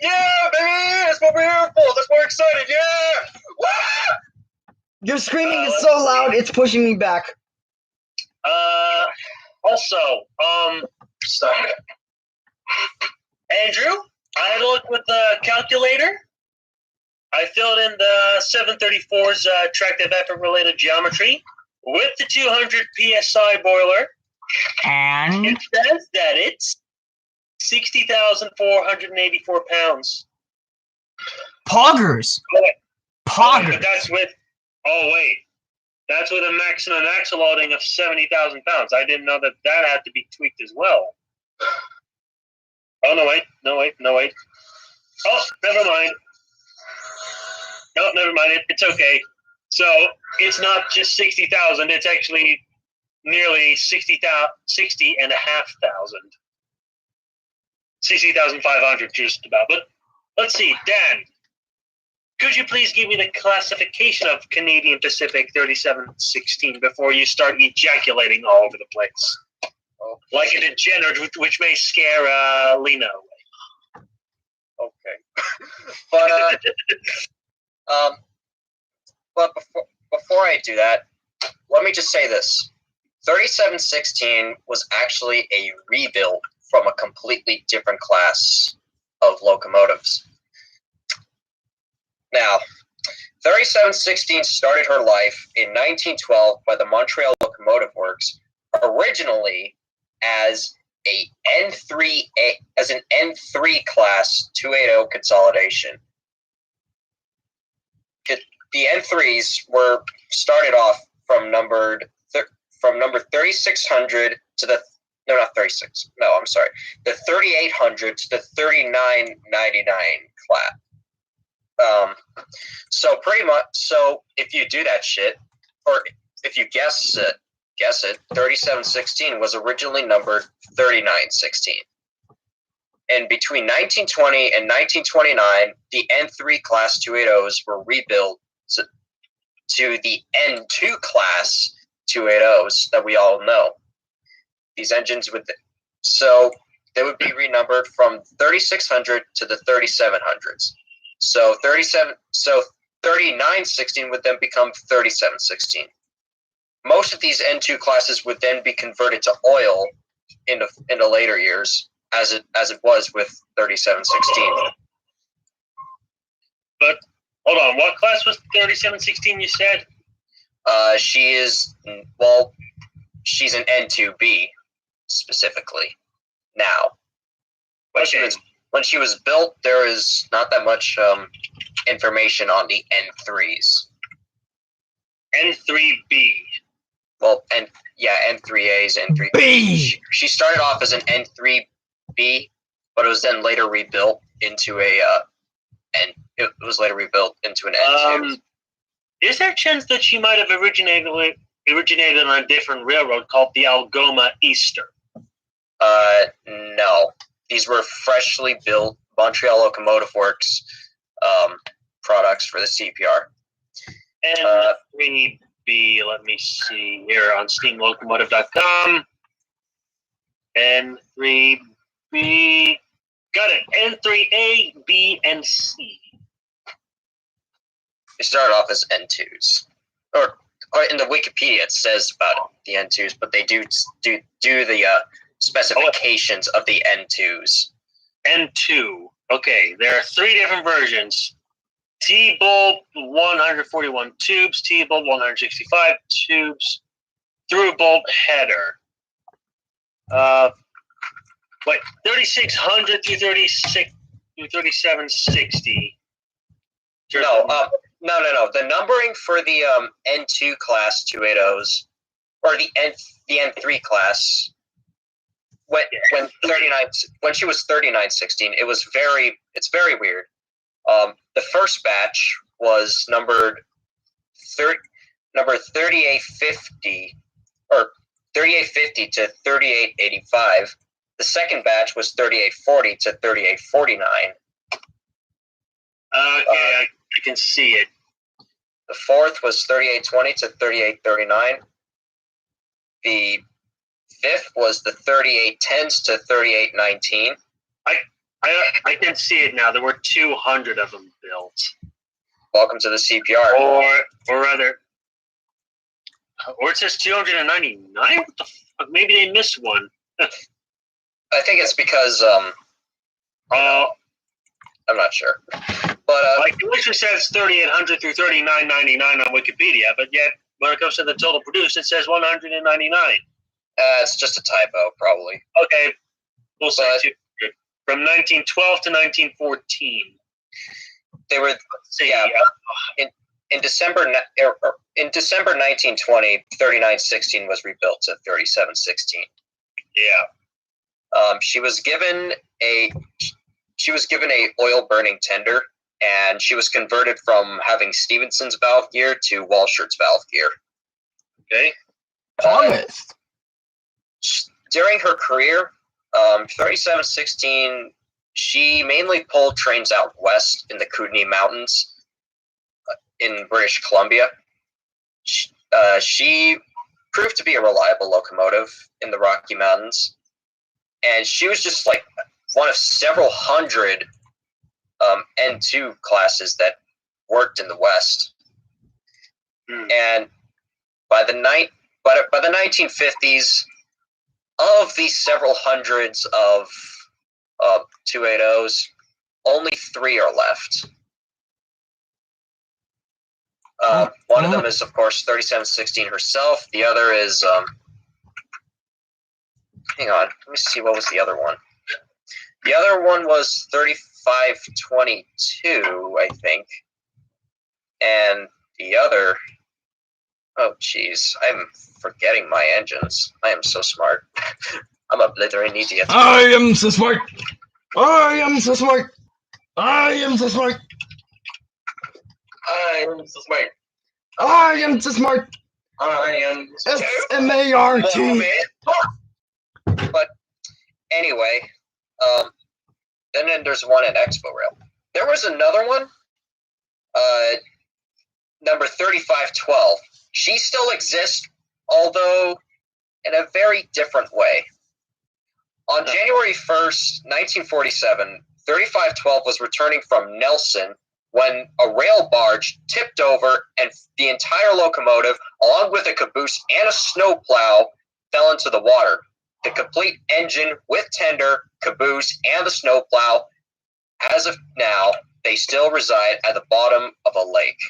yeah, baby, that's what we're here for. That's what we're excited. Yeah. Your screaming is so loud, it's pushing me back. Also, Andrew, I looked with the calculator. I filled in the 734's tractive effort related geometry with the 200 psi boiler. And It says that it's 60,484 pounds. poggers. Poggers. That's with. Oh wait, that's with a maximum axle loading of 70,000 pounds. I didn't know that had to be tweaked as well. Oh no wait. Oh, never mind. No, never mind. It's okay. So it's not just 60,000. It's actually nearly 60,500. 60,500 just about. But let's see, Dan. Could you please give me the classification of Canadian Pacific 3716 before you start ejaculating all over the place? Like a degenerate, which may scare Lena away. Okay. But but before I do that, let me just say this: 3716 was actually a rebuild from a completely different class of locomotives. Now, 3716 started her life in 1912 by the Montreal Locomotive Works, originally as an N3 class 280 consolidation. The N3s were started off from number 3600 to the the 3800 to the 3999 class. So pretty much, so if you do that shit, or if you guess guess it, 3716 was originally numbered 3916. And between 1920 and 1929, the N3 Class 280s were rebuilt to the N2 Class 280s that we all know. These engines so they would be renumbered from 3600 to the 3700s. So 3916 would then become 3716. Most of these N2 classes would then be converted to oil in the later years, as it was with 3716. But hold on, what class was 3716? You said She's an N2B specifically now. When she was built, there is not that much information on the N3s. N3B. Well, N3As, N3B. She started off as an N3B, but it was then later rebuilt into an N2. Is there a chance that she might have originated on a different railroad called the Algoma Eastern? No. These were freshly built Montreal Locomotive Works products for the CPR. N3B, let me see here on steamlocomotive.com. N3B, got it. N3A, B, and C. They started off as N2s. Or in the Wikipedia it says about the N2s, but they do the specifications of the N2s. N2. Okay, there are three different versions. T-bulb 141 tubes, T-bulb 165 tubes, through bulb header. 3600 through 3760. No. The numbering for the N2 class 280s, or the N3 class, when she was 3916, it's very weird. The first batch was numbered 3850 or 3850 to 3885. The second batch was 3840 to 3849. I can see it. The fourth was 3820 to 3839. The fifth was the 3810s to 3819. I can see it now. There were 200 of them built. Welcome to the CPR. Or it says 299. What the fuck? Maybe they missed one. I think it's because I'm not sure. But like it literally says 3800 through 3999 on Wikipedia, but yet when it comes to the total produced, it says 199. It's just a typo, probably. Okay, we'll say 200. From 1912 to 1914. They were in December 1920, 3916 was rebuilt to 3716. Yeah. She was given a oil burning tender, and she was converted from having Stephenson's valve gear to Walshert's valve gear. Okay. During her career, 3716, she mainly pulled trains out west in the Kootenay Mountains in British Columbia. She proved to be a reliable locomotive in the Rocky Mountains, and she was just like one of several hundred N2 classes that worked in the West. And by the 1950s, of these several hundreds of 280s, only 3 are left. One of them is, of course, 3716 herself. The other is, hang on, let me see, what was the other one? The other one was 3522, I think. And the other, oh, geez, I'm forgetting my engines. I am so smart. I'm a blithering idiot. I am so smart. I am so smart. I am so smart. I'm so smart. I am so smart. I am S-M-A-R-T. But anyway, and then there's one at Expo Rail. There was another one, number 3512. She still exists, although in a very different way. On January 1st, 1947, 3512 was returning from Nelson when a rail barge tipped over and the entire locomotive, along with a caboose and a snowplow, fell into the water. The complete engine with tender, caboose, and the snowplow, as of now, they still reside at the bottom of a lake.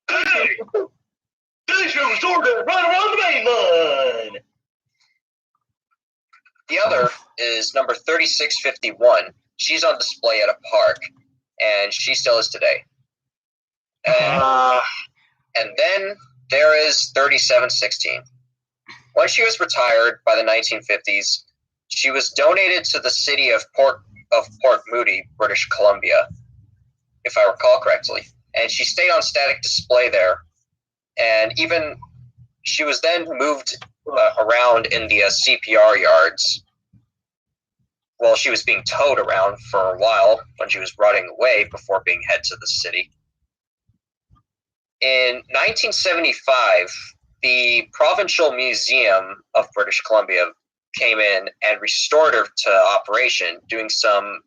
Hey! This is sort of right around the main line! The other is number 3651. She's on display at a park, and she still is today. And then there is 3716. When she was retired by the 1950s, she was donated to the city of Port Moody, British Columbia, if I recall correctly. And she stayed on static display there. And even she was then moved around in the CPR yards while she was being towed around for a while when she was rotting away before being head to the city. In 1975, the Provincial Museum of British Columbia came in and restored her to operation, doing some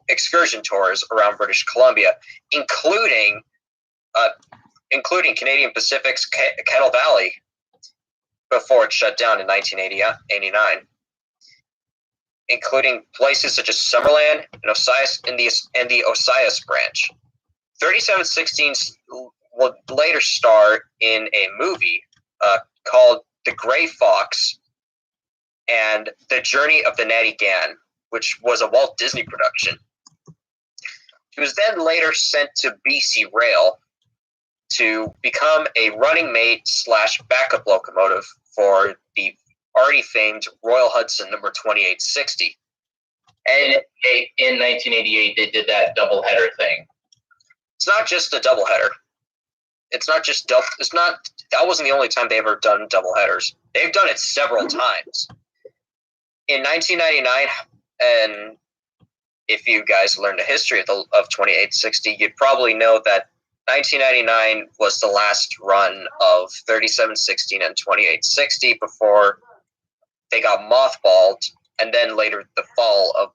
excursion tours around British Columbia, including Canadian Pacific's Kettle Valley before it shut down in 1989, including places such as Summerland and Osias and the Osias branch. 3716 will later star in a movie called The Gray Fox and The Journey of the Natty Gann, which was a Walt Disney production. She was then later sent to BC Rail to become a running mate / backup locomotive for the already famed Royal Hudson number 2860. And in 1988, they did that doubleheader thing. It's not just a doubleheader. That wasn't the only time they ever done doubleheaders. They've done it several times. In 1999, and if you guys learned the history of 2860, you'd probably know that 1999 was the last run of 3716 and 2860 before they got mothballed, and then later the fall of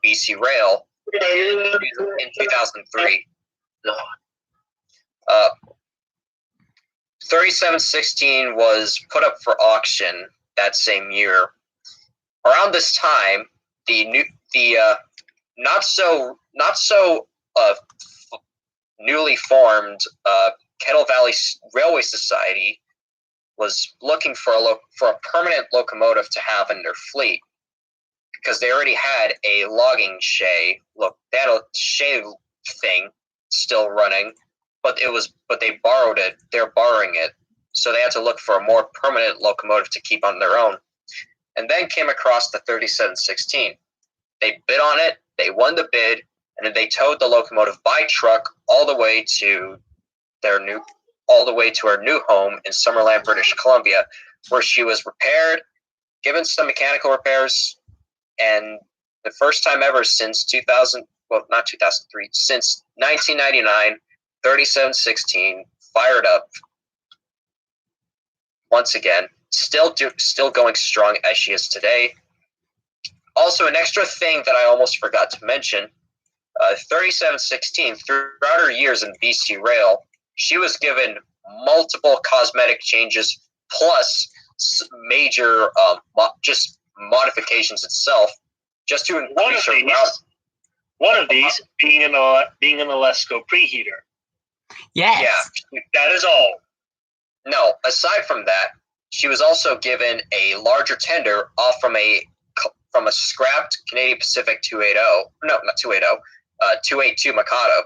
BC Rail in 2003. 3716 was put up for auction that same year. Around this time, the not so newly formed Kettle Valley Railway Society was looking for a permanent locomotive to have in their fleet, because they already had a logging shay. They had a shay thing still running, but they borrowed it. They're borrowing it, so they had to look for a more permanent locomotive to keep on their own. And then came across the 3716. They bid on it. They won the bid, and then they towed the locomotive by truck all the way to our new home in Summerland, British Columbia, where she was repaired, given some mechanical repairs, and the first time ever since 1999, 3716 fired up once again, still going strong as she is today. Also, an extra thing that I almost forgot to mention, 3716, throughout her years in BC Rail, she was given multiple cosmetic changes plus major just modifications itself, just to increase her route. One of these being an Alesco preheater. Yes. Yeah, That is all. no, aside from that, she was also given a larger tender off from a scrapped Canadian Pacific 280. No, not 280. 282 Mikado.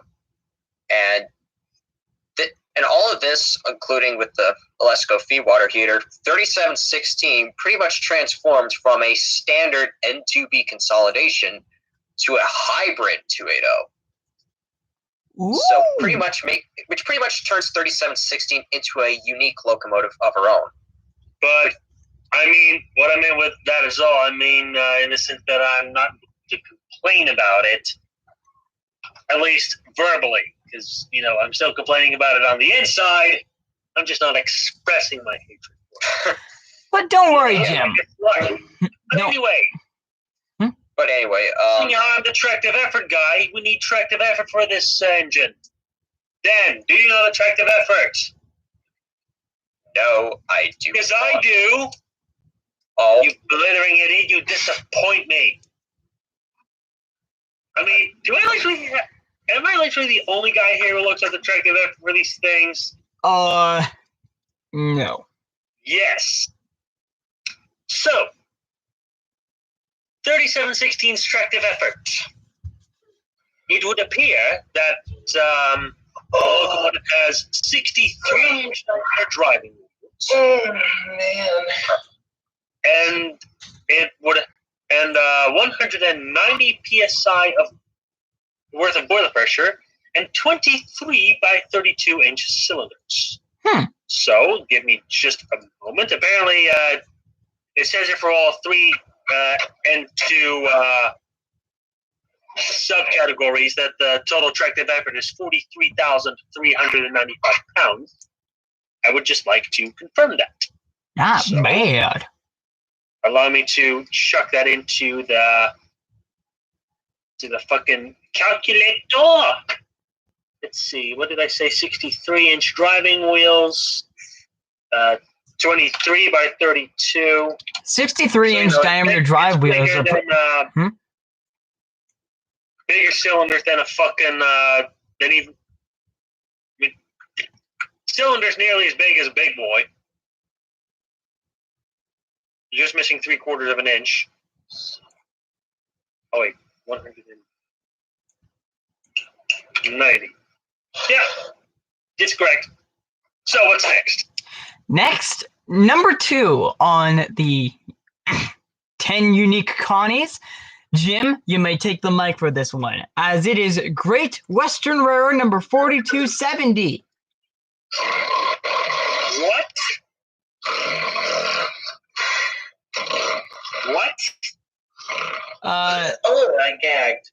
And all of this, including with the Alesco feed water heater, 3716 pretty much transformed from a standard N2B consolidation to a hybrid 280. So pretty much turns 3716 into a unique locomotive of her own. But I mean, what I meant with that is all. I mean, in the sense that I'm not to complain about it, at least verbally, because I'm still complaining about it on the inside. I'm just not expressing my hatred for it. But don't worry, Jim. But No. anyway, seeing how I'm the tractive effort guy, we need tractive effort for this engine. Dan, do you know the tractive effort? No, I do. Because I do. Oh, You blithering idiot, you disappoint me. I mean, am I literally the only guy here who looks at the tractive effort for these things? No. Yes. So, 3716's tractive effort. It would appear that the locomotive has 63-inch diameter driving wheels. Oh man. And it would 190 psi worth of boiler pressure and 23 by 32 inch cylinders. So give me just a moment. Apparently, it says it for all three and two subcategories that the total tractive effort is 43,395 pounds. I would just like to confirm that. Not bad. Allow me to chuck that into the fucking calculator. Let's see. What did I say? 63-inch driving wheels. 23 by 32. 63-inch diameter drive wheels are bigger cylinders than a fucking cylinders nearly as big as a big boy. You're just missing 3/4 of an inch. Oh wait, 190. Yeah, it's correct. So what's next? Next, number 2 on the 10 unique Connies. Jim, you may take the mic for this one, as it is Great Western Railroad number 4270. What? What? Oh, I gagged.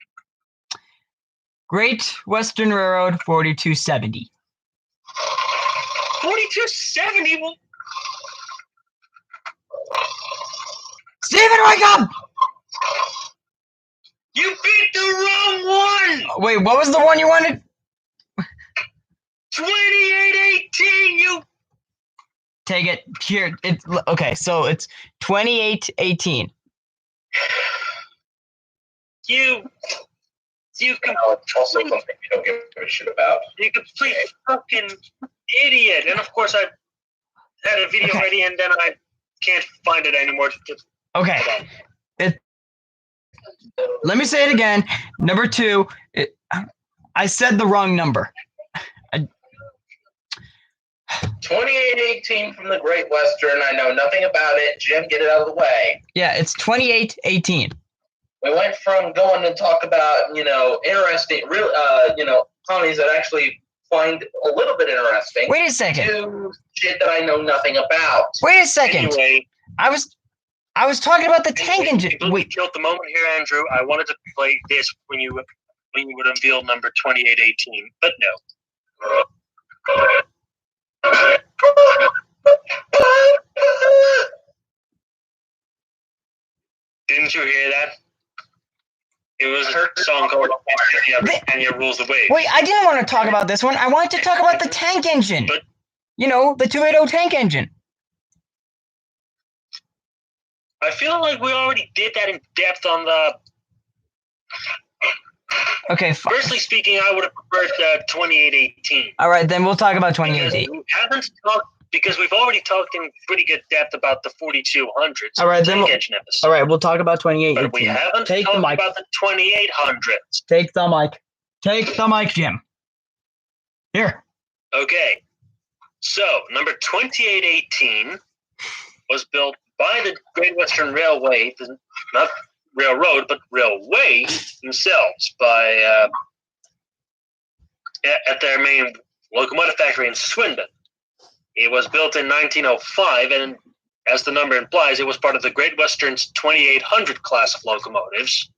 Great Western Railroad 4270. 4270? Well, Steven, wake up! you picked the wrong one! Wait, what was the one you wanted? 2818, you... Take it. Here. Okay, so it's 2818. You Also something you don't give a shit about. You complete fucking idiot. And of course I had a video ready and then I can't find it anymore. Okay. Let me say it again. Number 2. I said the wrong number. 2818 from the Great Western. I know nothing about it. Jim, get it out of the way. Yeah, it's 2818. We went from going to talk about, interesting, real, Connies that actually find a little bit interesting. Wait a second. To shit that I know nothing about. Wait a second. Anyway, I was talking about the tank engine. We killed the moment here, Andrew. I wanted to play this when you would unveil number 2818, but no. Didn't you hear that? It was a song called Tanya Rules the Waves. Wait, I didn't want to talk about this one. I wanted to talk about the tank engine. But- the 280 tank engine. I feel like we already did that in depth on the... Okay, Firstly speaking, I would have preferred 2818. all right, then we'll talk about 2018. Because we've already talked in pretty good depth about the 4200s. All right, then tank we'll- engine episode. All right, we'll talk about 2018. But we haven't Take talked the mic. about the 2800s. Take the mic. Take the mic, Jim. Here. Okay. So, number 2818 was built by the Great Western Railway, not railroad, but railway themselves, by at their main locomotive factory in Swindon. It was built in 1905, and as the number implies, it was part of the Great Western's 2800 class of locomotives,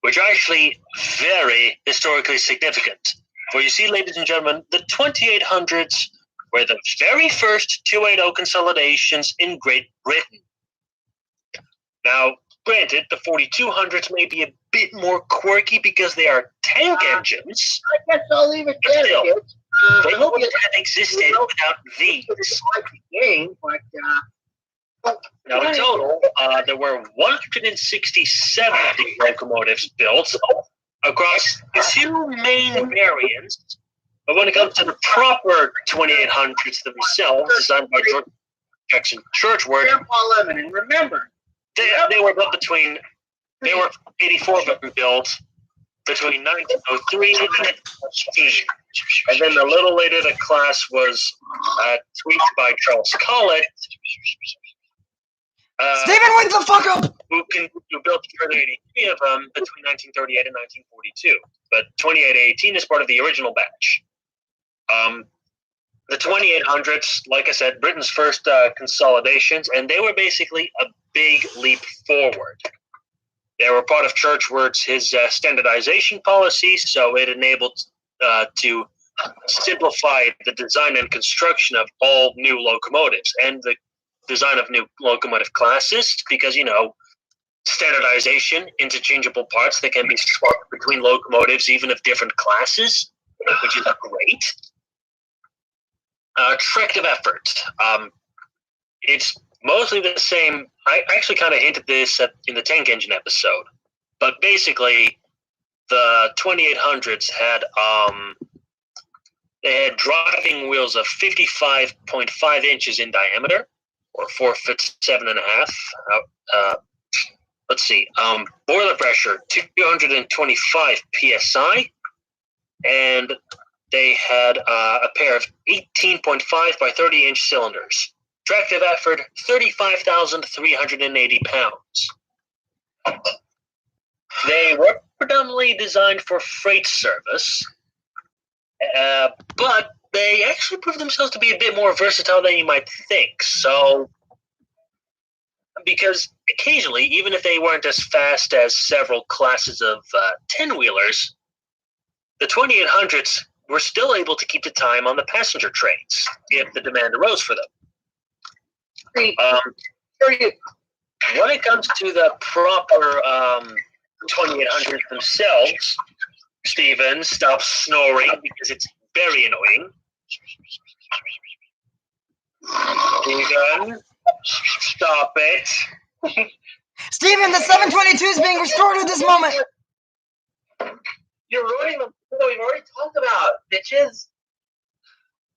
which are actually very historically significant. For you see, ladies and gentlemen, the 2800s were the very first 280 consolidations in Great Britain. Now, granted, the 4200s may be a bit more quirky because they are tank engines. I guess I'll leave it there, Still, kids. They I hope wouldn't you have existed without these. like the game, but Now, in total, there were 167 of these locomotives built across two main variants. But when it comes to the proper 2800s themselves, designed by George Jackson Churchward, Grandpa Lemon, and remember, they were built there were 84 of them built between 1903 and 1915. And then a little later, the class was tweaked by Charles Collett. Steven, wake the fuck up! Who built further 83 of them between 1938 and 1942. But 2818 is part of the original batch. The 2800s, like I said, Britain's first consolidations, and they were basically a big leap forward. They were part of his standardization policy, so it enabled to simplify the design and construction of all new locomotives and the design of new locomotive classes, because, standardization, interchangeable parts that can be swapped between locomotives, even of different classes, which is great. Attractive effort. It's mostly the same. I actually kind of hinted this in the tank engine episode, but basically, the 2800s had they had driving wheels of 55.5 inches in diameter, or 4 feet 7.5. Let's see. Boiler pressure 225 psi, and they had a pair of 18.5 by 30 inch cylinders. Tractive effort 35,380 pounds. They were predominantly designed for freight service, but they actually proved themselves to be a bit more versatile than you might think. So, because occasionally, even if they weren't as fast as several classes of 10-wheelers, the 2800s were still able to keep the time on the passenger trains if the demand arose for them. When it comes to the proper 2800s themselves, Steven, stop snoring because it's very annoying. Steven, stop it. Steven, the 722 is being restored at this moment! You're ruining them that we've already talked about, bitches.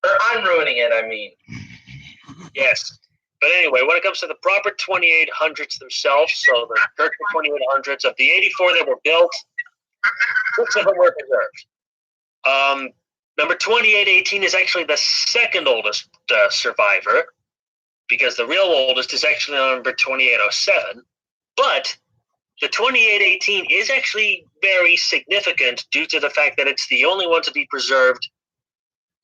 Or I'm ruining it, I mean. Yes. But anyway, when it comes to the proper 2800s themselves, so the Churchill 2800s, of the 84 that were built, 6 of them were preserved. Number 2818 is actually the second oldest survivor, because the real oldest is actually number 2807. But the 2818 is actually very significant due to the fact that it's the only one to be preserved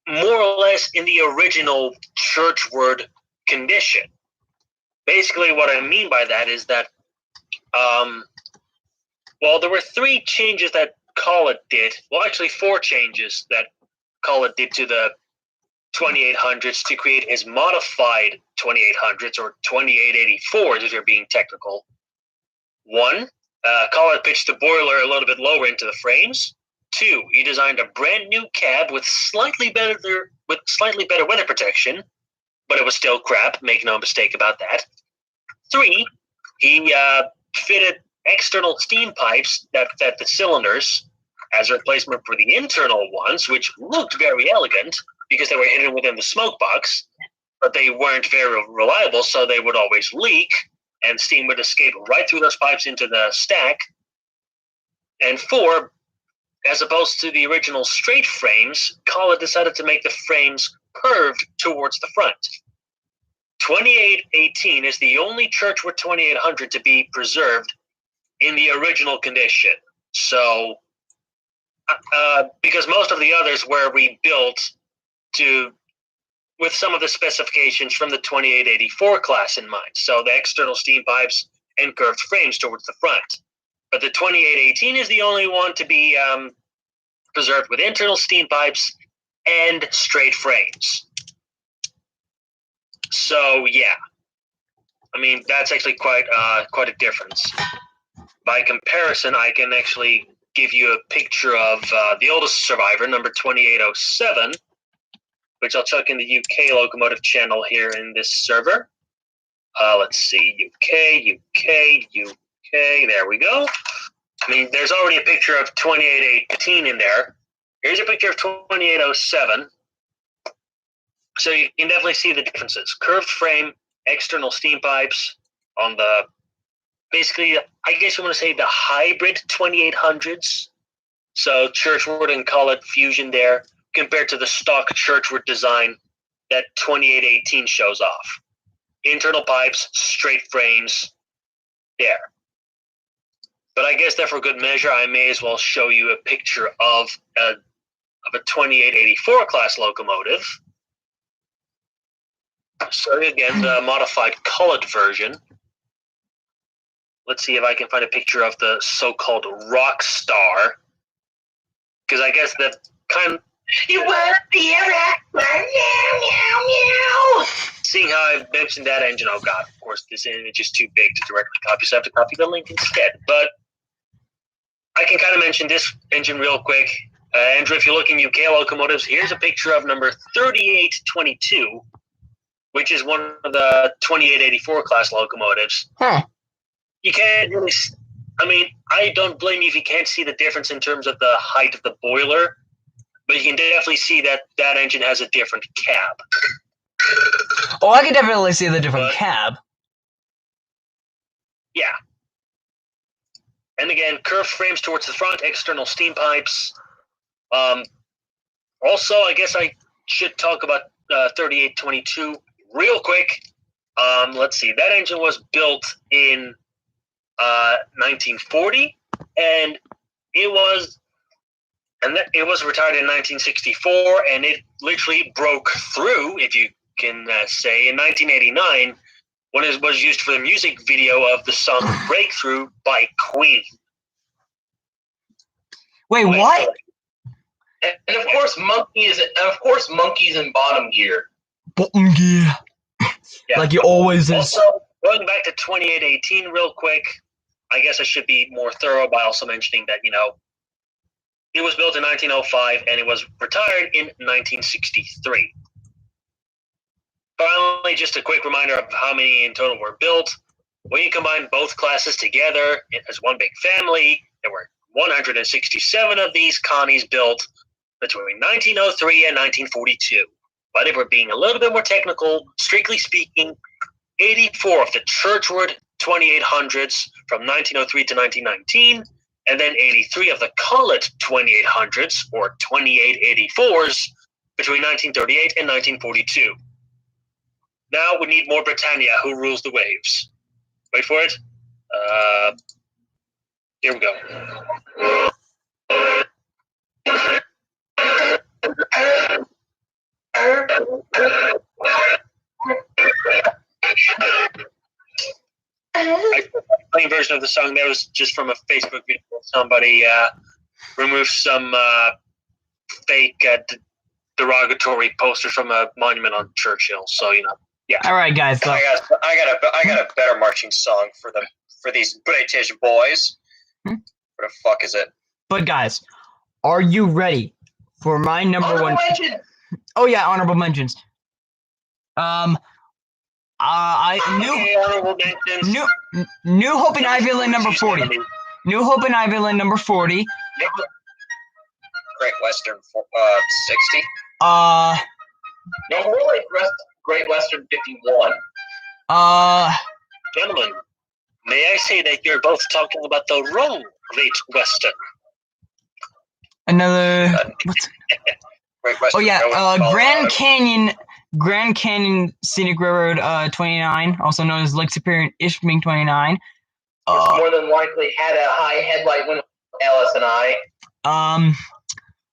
more or less in the original Churchward condition. Basically, what I mean by that is that, there were 3 changes that Collett did. Well, actually 4 changes that Collett did to the 2800s to create his modified 2800s, or 2884s if you're being technical. 1, Collett pitched the boiler a little bit lower into the frames. 2, he designed a brand new cab with slightly better weather protection, but it was still crap, make no mistake about that. 3, he fitted external steam pipes that fed the cylinders as a replacement for the internal ones, which looked very elegant because they were hidden within the smoke box, but they weren't very reliable, so they would always leak, and steam would escape right through those pipes into the stack. And 4, as opposed to the original straight frames, Collett decided to make the frames curved towards the front. 2818 is the only Churchward 2800 to be preserved in the original condition. So because most of the others were rebuilt with some of the specifications from the 2884 class in mind. So the external steam pipes and curved frames towards the front. But the 2818 is the only one to be preserved with internal steam pipes and straight frames. So yeah, I mean that's actually quite a difference. By comparison, I can actually give you a picture of the oldest survivor, number 2807, which I'll chuck in the UK locomotive channel here in this server. Let's see, UK. There we go. I mean, there's already a picture of 2818 in there. Here's a picture of 2807. So you can definitely see the differences. Curved frame, external steam pipes on the, basically, I guess you want to say the hybrid 2800s. So Churchward and Collett fusion there, compared to the stock Churchward design that 2818 shows off. Internal pipes, straight frames, there. But I guess that for good measure, I may as well show you a picture of a 2884 class locomotive. So again, the modified Collett version. Let's see if I can find a picture of the so-called rock star. Because I guess that kind of... You want to be a rock star? Meow. Seeing how I've mentioned that engine, oh god, of course, this image is too big to directly copy, so I have to copy the link instead. But I can kind of mention this engine real quick. Andrew, if you're looking UK locomotives, here's a picture of number 3822, which is one of the 2884 class locomotives. Huh. You can't really... I mean, I don't blame you if you can't see the difference in terms of the height of the boiler, but you can definitely see that that engine has a different cab. Oh, I can definitely see the different cab. Yeah. And again, curved frames towards the front, external steam pipes. Also, I guess I should talk about 3822 real quick. Let's see. That engine was built in 1940, and it was retired in 1964, and it literally broke through, if you can say, in 1989 when it was used for the music video of the song "Breakthrough" by Queen. Wait, what? And of course, monkeys in bottom gear. Bottom gear. Yeah. Like you always is. Also, going back to 2818 real quick, I guess I should be more thorough by also mentioning that, you know, it was built in 1905 and it was retired in 1963. Finally, just a quick reminder of how many in total were built. When you combine both classes together as one big family, there were 167 of these Connies built between 1903 and 1942. But if we're being a little bit more technical, strictly speaking, 84 of the Churchward 2800s from 1903 to 1919, and then 83 of the Collett 2800s, or 2884s, between 1938 and 1942. Now we need more Britannia, who rules the waves. Wait for it. Here we go. Plain version of the song there was just from a Facebook video. Somebody removed some fake derogatory posters from a monument on Churchill. So you know, yeah. All right, guys. So, I got a better marching song for these British boys. What the fuck is it? but guys, are you ready for my number Honorable one? mention. Oh yeah, honorable mentions. Honorable mentions. New Hope in Ivyland number 40. New Hope in Ivyland number 40. Great Western 60. No, more like Great Western 51. Gentlemen, may I say that you're both talking about the wrong Great Western? Another. What's, Great Western. oh yeah, Colorado. Grand Canyon Scenic Railroad 29, also known as Lake Superior and Ishpeming 29. Which more than likely had a high headlight window LS&I.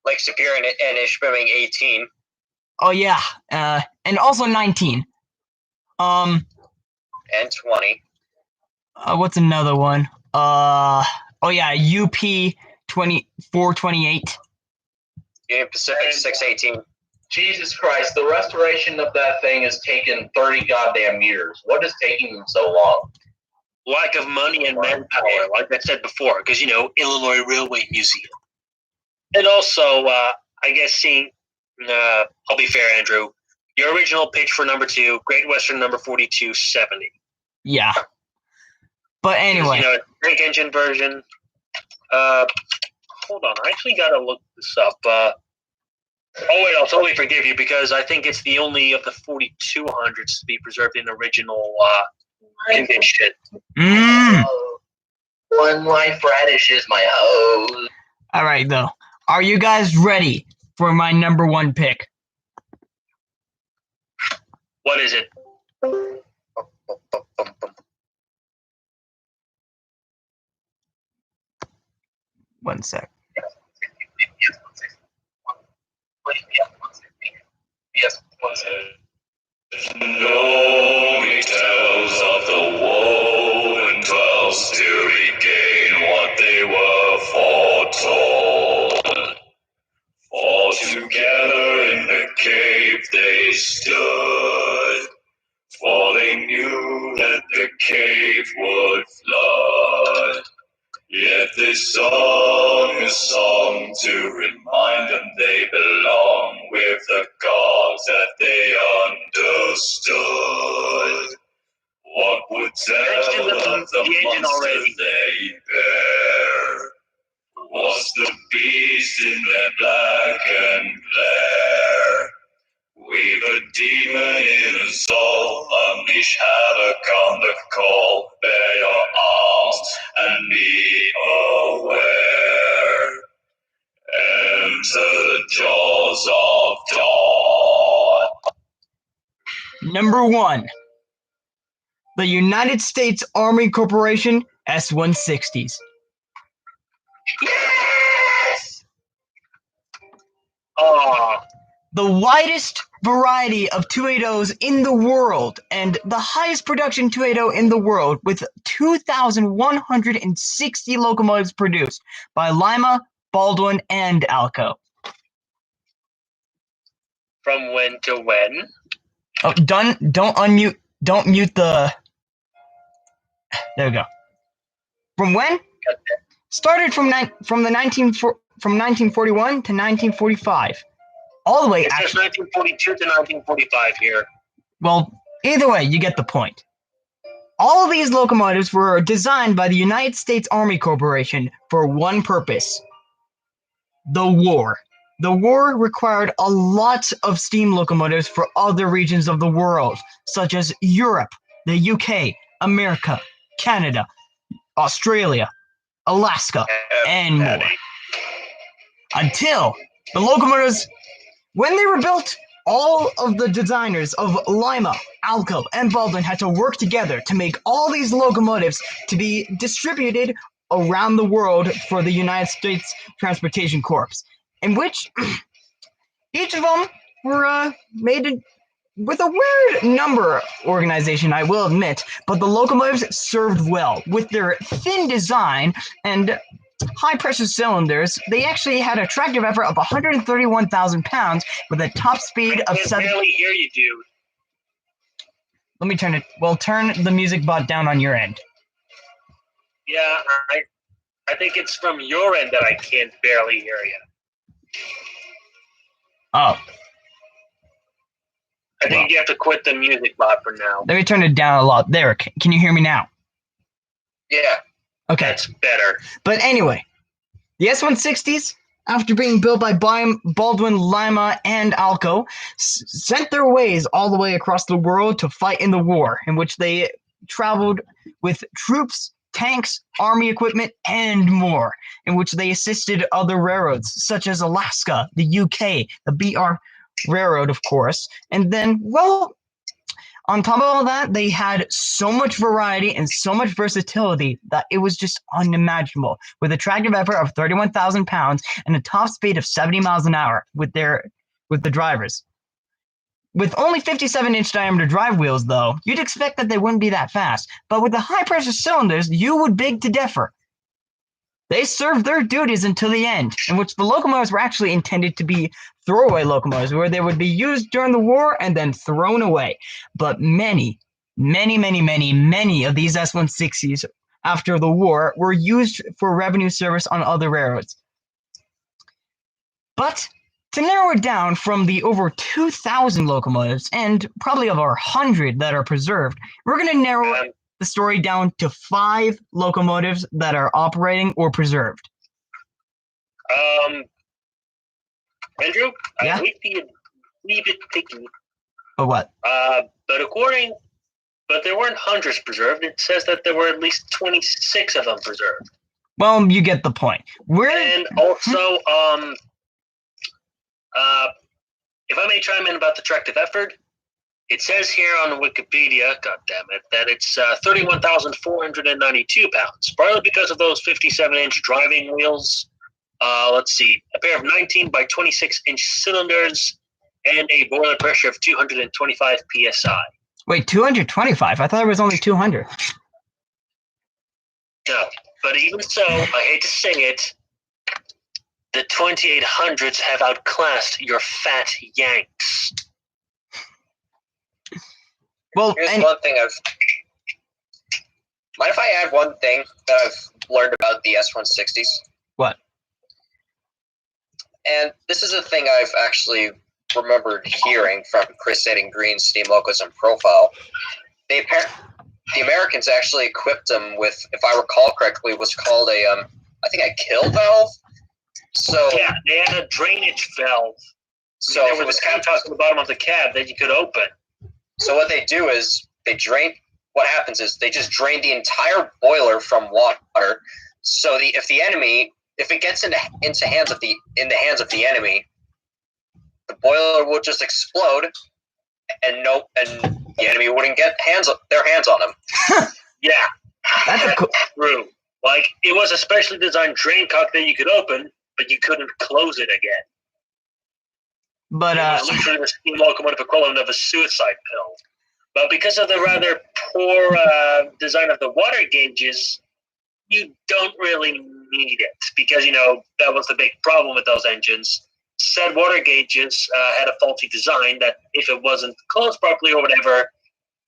Lake Superior and Ishpeming 18. Oh yeah, and also 19. And 20. What's another one? Oh yeah, UP 2428. Union Pacific 618. Jesus Christ, the restoration of that thing has taken 30 goddamn years. What is taking them so long? Lack of money and manpower, like I said before, because, Illinois Railway Museum. And also, I guess seeing, I'll be fair, Andrew, your original pitch for number 2, Great Western number 4270. Yeah. But anyway. Tank engine version. Hold on, I actually got to look this up. Oh, wait, I'll totally forgive you because I think it's the only of the 4200s to be preserved in original condition. One life radish is my hose. All right, though. Are you guys ready for my number 1 pick? What is it? One sec. Yes, Lonely tales of the woe and dwells to regain what they were foretold. For together in the cave they stood, for they knew that the cave would flood. Yet they sung a song to remind them they belong with the gods that they understood. What would tell of the monster they bear? Was the beast in their blackened glare? We've a demon in us all, unleash havoc on the call. Bear your arms and be aware. Enter the jaws of dawn. Number 1. The United States Army Corporation S-160s. Yes! The widest variety of 280s in the world and the highest production 280 in the world with 2,160 locomotives produced by Lima, Baldwin, and Alco. From when to when? Oh, don't mute the... There we go. From when? Started from 1941 to 1945. All the way, It says 1942 to 1945 here. Well, either way, you get the point. All of these locomotives were designed by the United States Army Corporation for one purpose: the war. The war required a lot of steam locomotives for other regions of the world, such as Europe, the UK, America, Canada, Australia, Alaska, and more. Until the locomotives, when they were built, all of the designers of Lima, Alco, and Baldwin had to work together to make all these locomotives to be distributed around the world for the United States Transportation Corps, in which each of them were made with a weird number organization, I will admit, but the locomotives served well. With their thin design and high-pressure cylinders, they actually had a tractive effort of 131,000 pounds with a top speed of I can barely hear you, dude. Let me turn it. Well, turn the music bot down on your end. Yeah, I think it's from your end that I can't barely hear you. Oh. I think you have to quit the music bot for now. Let me turn it down a lot. There. Can you hear me now? Yeah. Okay. That's better. But anyway, the S-160s, after being built by Baldwin, Lima, and Alco, sent their ways all the way across the world to fight in the war, in which they traveled with troops, tanks, army equipment, and more, in which they assisted other railroads, such as Alaska, the UK, the BR Railroad, of course. And then, well, On top of all that, they had so much variety and so much versatility that it was just unimaginable, with a tractive effort of 31,000 pounds and a top speed of 70 miles an hour with the drivers. With only 57-inch diameter drive wheels, though, you'd expect that they wouldn't be that fast, but with the high-pressure cylinders, you would beg to differ. They served their duties until the end, in which the locomotives were actually intended to be throwaway locomotives, where they would be used during the war and then thrown away. But many of these S-160s after the war were used for revenue service on other railroads. But to narrow it down from the over 2,000 locomotives and probably over 100 that are preserved, we're going to narrow the story down to 5 locomotives that are operating or preserved. Andrew, Yeah? I hate to be a wee bit picky, But what? but there weren't hundreds preserved. It says that there were at least 26 of them preserved. Well, you get the point. And also, if I may chime in about the tractive effort, it says here on Wikipedia, goddammit, that it's 31,492 pounds, partly because of those 57-inch driving wheels. Let's see, a pair of 19 by 26-inch cylinders and a boiler pressure of 225 psi. Wait, 225? I thought it was only 200. No, but even so, I hate to say it, the 2800s have outclassed your fat Yanks. Well, Here's one thing mind if I add one thing that I've learned about the S-160s? What? And this is a thing I've actually remembered hearing from Chris Edding Green's Steam Locos and Profile. The Americans actually equipped them with, if I recall correctly, was called a kill valve. So yeah, they had a drainage valve. So there was cap toss at the bottom of the cab that you could open. So what they do is they drain. What happens is they just drain the entire boiler from water. So if it gets in the hands of the enemy, the boiler will just explode, and the enemy wouldn't get their hands on them. Yeah, that's true. Like, it was a specially designed drain cock that you could open, but you couldn't close it again. But it was literally the steam locomotive equivalent of a suicide pill. But because of the rather poor design of the water gauges, you don't really need it, because that was the big problem with those engines. Said water gauges had a faulty design that if it wasn't closed properly or whatever,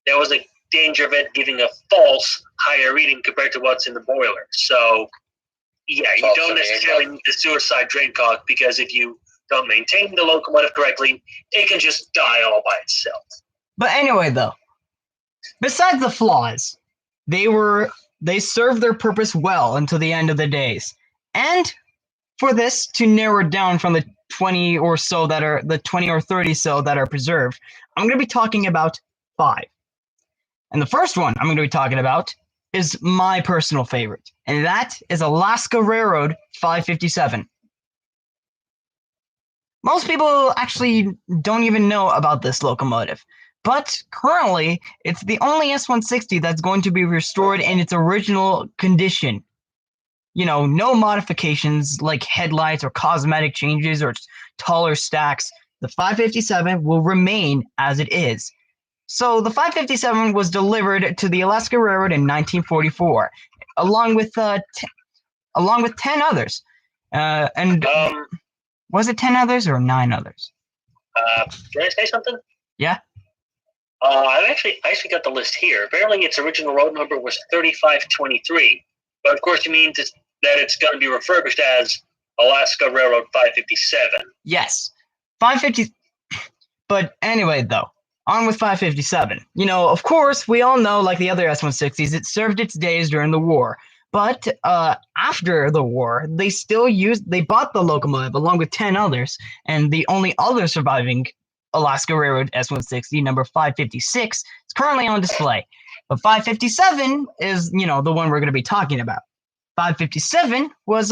there was a danger of it giving a false higher reading compared to what's in the boiler. So, yeah, you don't necessarily need the suicide drain cock, because if you don't maintain the locomotive correctly, it can just die all by itself. But anyway, though, besides the flaws, they served their purpose well until the end of the days. And for this to narrow it down from the 20 or 30 so that are preserved, I'm going to be talking about 5. And the first one I'm going to be talking about is my personal favorite, and that is Alaska Railroad 557. Most people actually don't even know about this locomotive, but currently it's the only S-160 that's going to be restored in its original condition. No modifications like headlights or cosmetic changes or taller stacks. The 557 will remain as it is. So the 557 was delivered to the Alaska Railroad in 1944, along with 10 others. Was it 10 others or 9 others? Can I say something? Yeah. I actually got the list here. Apparently, its original road number was 3523, but of course, it means that it's going to be refurbished as Alaska Railroad 557. Yes, 550. But anyway, though, on with 557. Of course, we all know, like the other S-160s, it served its days during the war. But after the war, they bought the locomotive along with 10 others, and the only other surviving Alaska Railroad S-160, number 556, is currently on display. But 557 is, the one we're going to be talking about. 557 was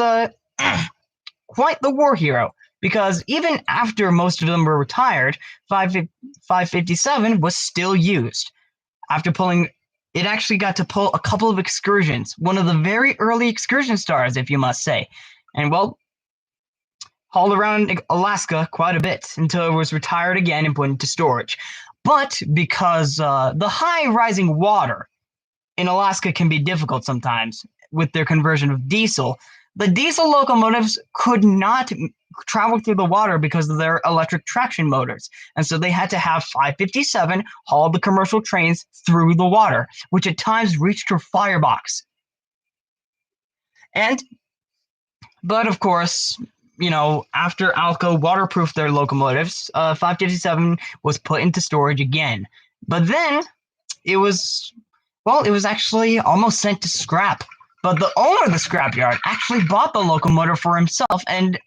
quite the war hero, because even after most of them were retired, 557 was still used. after pulling, it actually got to pull a couple of excursions, one of the very early excursion stars, if you must say. And well, hauled around Alaska quite a bit until it was retired again and put into storage. But because the high rising water in Alaska can be difficult sometimes with their conversion of diesel, the diesel locomotives could not travel through the water because of their electric traction motors. And so they had to have 557 haul the commercial trains through the water, which at times reached her firebox. But of course, after Alco waterproofed their locomotives, 557 was put into storage again. But then it was actually almost sent to scrap. But the owner of the scrapyard actually bought the locomotive for himself and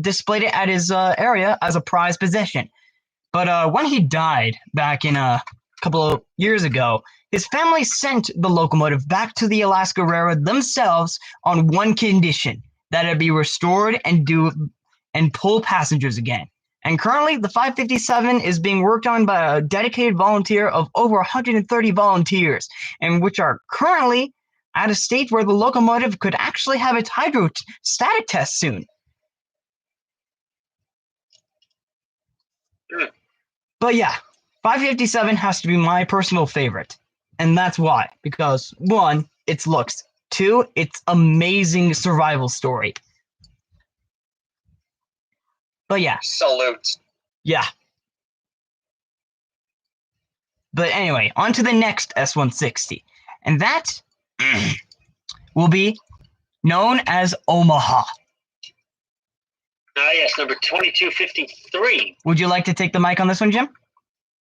displayed it at his area as a prized possession. But when he died back in a couple of years ago, his family sent the locomotive back to the Alaska Railroad themselves on one condition: that it be restored and pull passengers again. And currently, the 557 is being worked on by a dedicated volunteer of over 130 volunteers, and which are currently at a state where the locomotive could actually have its hydrostatic test soon. But yeah, 557 has to be my personal favorite. And that's why. Because 1, its looks. 2, its amazing survival story. But yeah. Salute. Yeah. But anyway, on to the next S160. And that will be known as Omaha. Yes, number 2253. Would you like to take the mic on this one, Jim?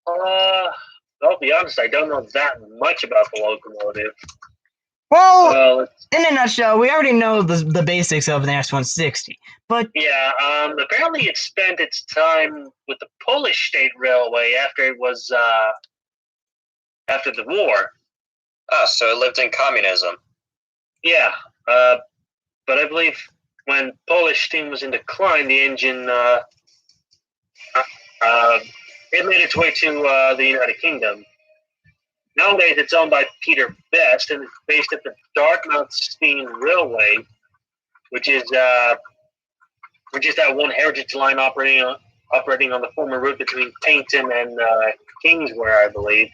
I'll be honest, I don't know that much about the locomotive. Well, in a nutshell, we already know the basics of the S160. But yeah, apparently it spent its time with the Polish State Railway after it was after the war. Ah, so it lived in communism. Yeah, but I believe when Polish steam was in decline, the engine it made its way to the United Kingdom. Nowadays, it's owned by Peter Best, and it's based at the Dartmouth Steam Railway, which is that one heritage line operating on the former route between Paignton and Kingsware, I believe.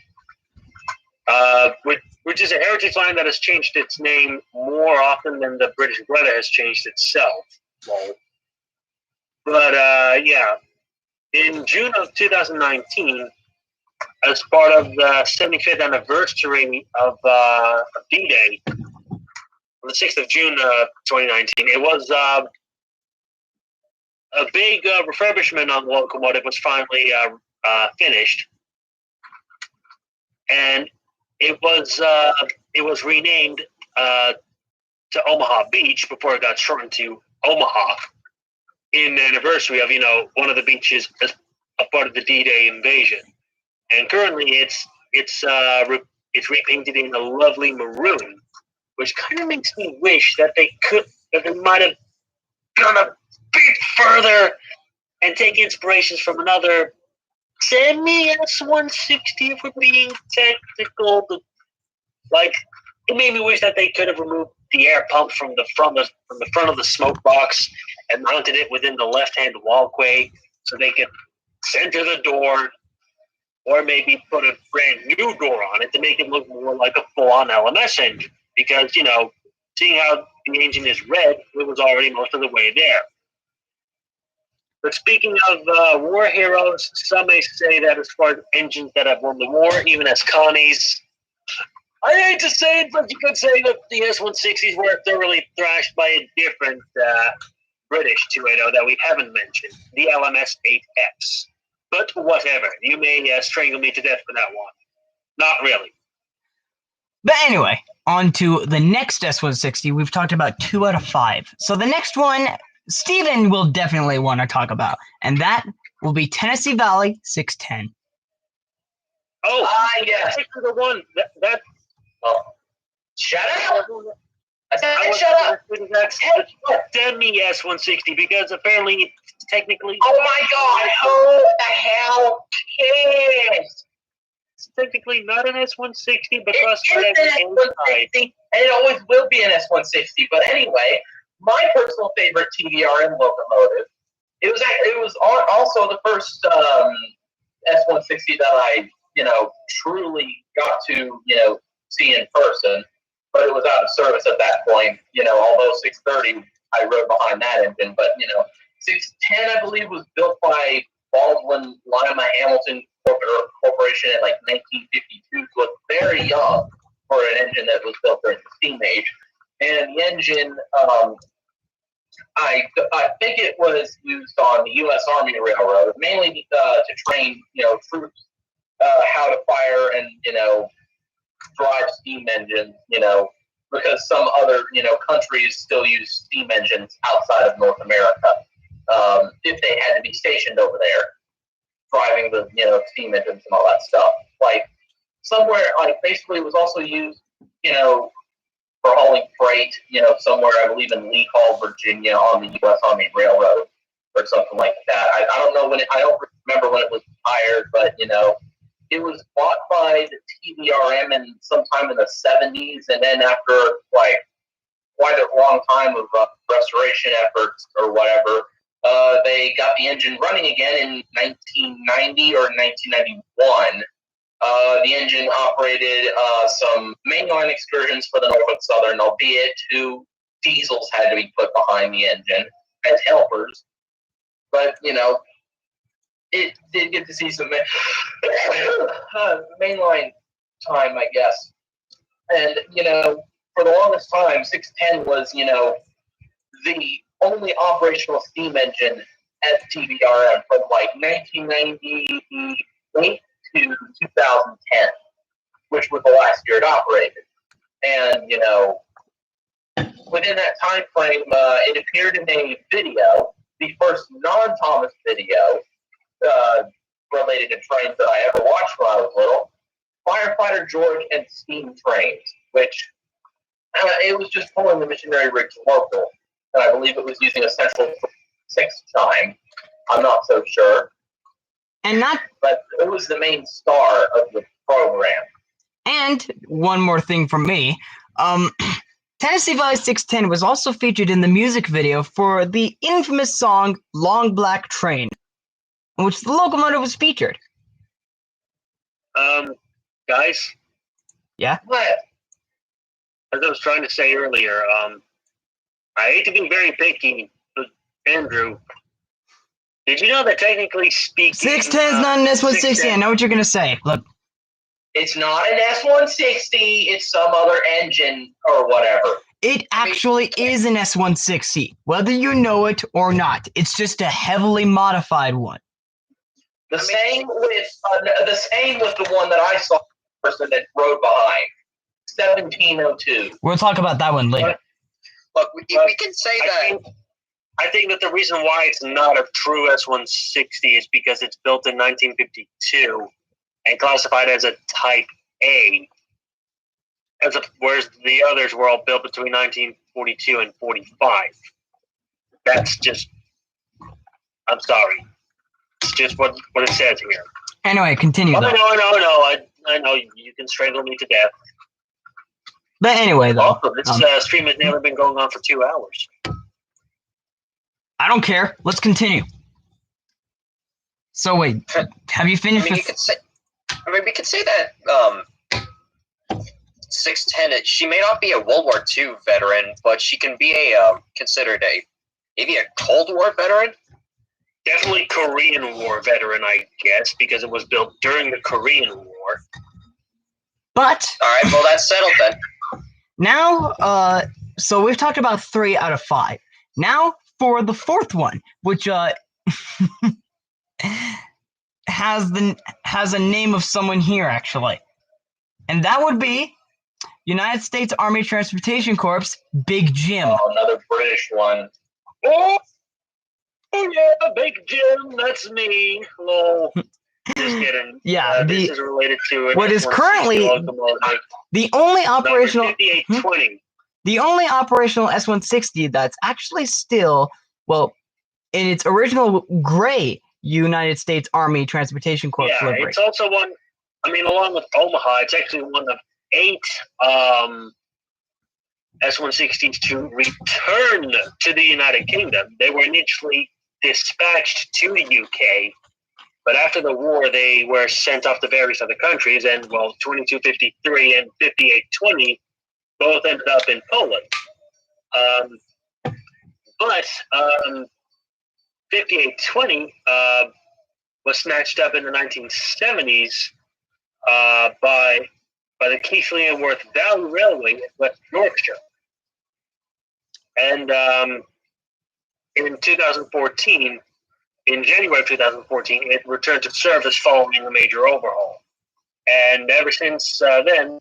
Which is a heritage line that has changed its name more often than the British Weather has changed itself. But yeah, in June of 2019, as part of the 75th anniversary of D-Day, on the 6th of June 2019, it was a big refurbishment on the locomotive was finally finished, and it was renamed to Omaha Beach before it got shortened to Omaha in the anniversary of one of the beaches as a part of the D-Day invasion. And currently, it's repainted in a lovely maroon, which kind of makes me wish that they might have gone a bit further and take inspirations from another semi S160, if we're being technical. Like, it made me wish that they could have removed the air pump from the front of the smoke box and mounted it within the left-hand walkway, so they could center the door. Or maybe put a brand new door on it to make it look more like a full-on LMS engine. Because, seeing how the engine is red, it was already most of the way there. But speaking of war heroes, some may say that as far as engines that have won the war, even as Connie's, I hate to say it, but you could say that the S160s were thoroughly thrashed by a different British 280 that we haven't mentioned, the LMS 8X. But whatever. You may strangle me to death for that one. Not really. But anyway, on to the next S160. We've talked about 2 out of 5. So the next one, Steven will definitely want to talk about. And that will be Tennessee Valley 610. Oh, yes. The one that shut up. I said, shut up. That's Demi S160 because apparently technically. Oh my God! Who the hell cares? It's technically not an S160, but It classified is as an an inside. S160, and it always will be an S160. But anyway, my personal favorite TVRM locomotive. It was also the first S160 that I truly got to see in person. But it was out of service at that point. Although 630, I rode behind that engine. But 610, I believe, was built by Baldwin Lima Hamilton Corporation in like 1952, so it's very young for an engine that was built during the steam age. And the engine, I think it was used on the U.S. Army Railroad, mainly to train troops how to fire and drive steam engines. Because some other countries still use steam engines outside of North America. If they had to be stationed over there, driving the steam engines and all that stuff. Like somewhere, basically, it was also used for hauling freight. Somewhere I believe in Lee Hall, Virginia, on the U.S. Army Railroad or something like that. I don't know when. I don't remember when it was retired, but it was bought by the TVRM in sometime in the 70s, and then after quite a long time of restoration efforts or whatever. They got the engine running again in 1990 or 1991. The engine operated some mainline excursions for the Norfolk Southern, albeit 2 diesels had to be put behind the engine as helpers. But, it did get to see some mainline time, I guess. And, for the longest time, 610 was, the only operational steam engine at TVRM from 1998 to 2010, which was the last year it operated. And within that time frame, it appeared in a video, the first non-Thomas video related to trains that I ever watched when I was little, Firefighter George and Steam Trains, which it was just pulling the missionary rigs local. And I believe it was using a Central 6 chime. I'm not so sure. But it was the main star of the program. And one more thing from me. Tennessee Valley 610 was also featured in the music video for the infamous song Long Black Train, in which the locomotive was featured. Guys? Yeah? What? As I was trying to say earlier, I hate to be very picky, but Andrew, did you know that technically speaking... 610 is not an S160, I know what you're going to say. Look. It's not an S160, it's some other engine or whatever. It actually is an S160, whether you know it or not. It's just a heavily modified one. The same with the one that I saw, the person that rode behind. 1702. We'll talk about that one later. Look, we can say that. I think that the reason why it's not a true S160 is because it's built in 1952 and classified as a Type A, whereas the others were all built between 1942 and 45. That's just... I'm sorry. It's just what it says here. Anyway, continue. No. I know you can strangle me to death. But anyway, though. Also, this stream has never been going on for 2 hours. I don't care. Let's continue. So wait, have you finished? We could say that 610. She may not be a World War II veteran, but she can be considered maybe a Cold War veteran. Definitely Korean War veteran, I guess, because it was built during the Korean War. But all right, well that's settled then. Now, so we've talked about 3 out of 5. Now for the 4th one, which has a name of someone here actually, and that would be United States Army Transportation Corps, Big Jim. Oh, another British one. Oh yeah, Big Jim, that's me. Lol. Just kidding. Yeah, this is related to what is currently the only operational 5820. The only operational S160 that's actually still, well, in its original gray United States Army Transportation Corps livery. It's also one. I mean, along with Omaha, it's actually one of 8 S-160s to return to the United Kingdom. They were initially dispatched to the UK, but after the war, they were sent off to various other countries, and, well, 2253 and 5820 both ended up in Poland. But 5820 was snatched up in the 1970s by the Keighley and Worth Valley Railway in West Yorkshire. And in 2014, in January of 2014, it returned to service following a major overhaul. And ever since then,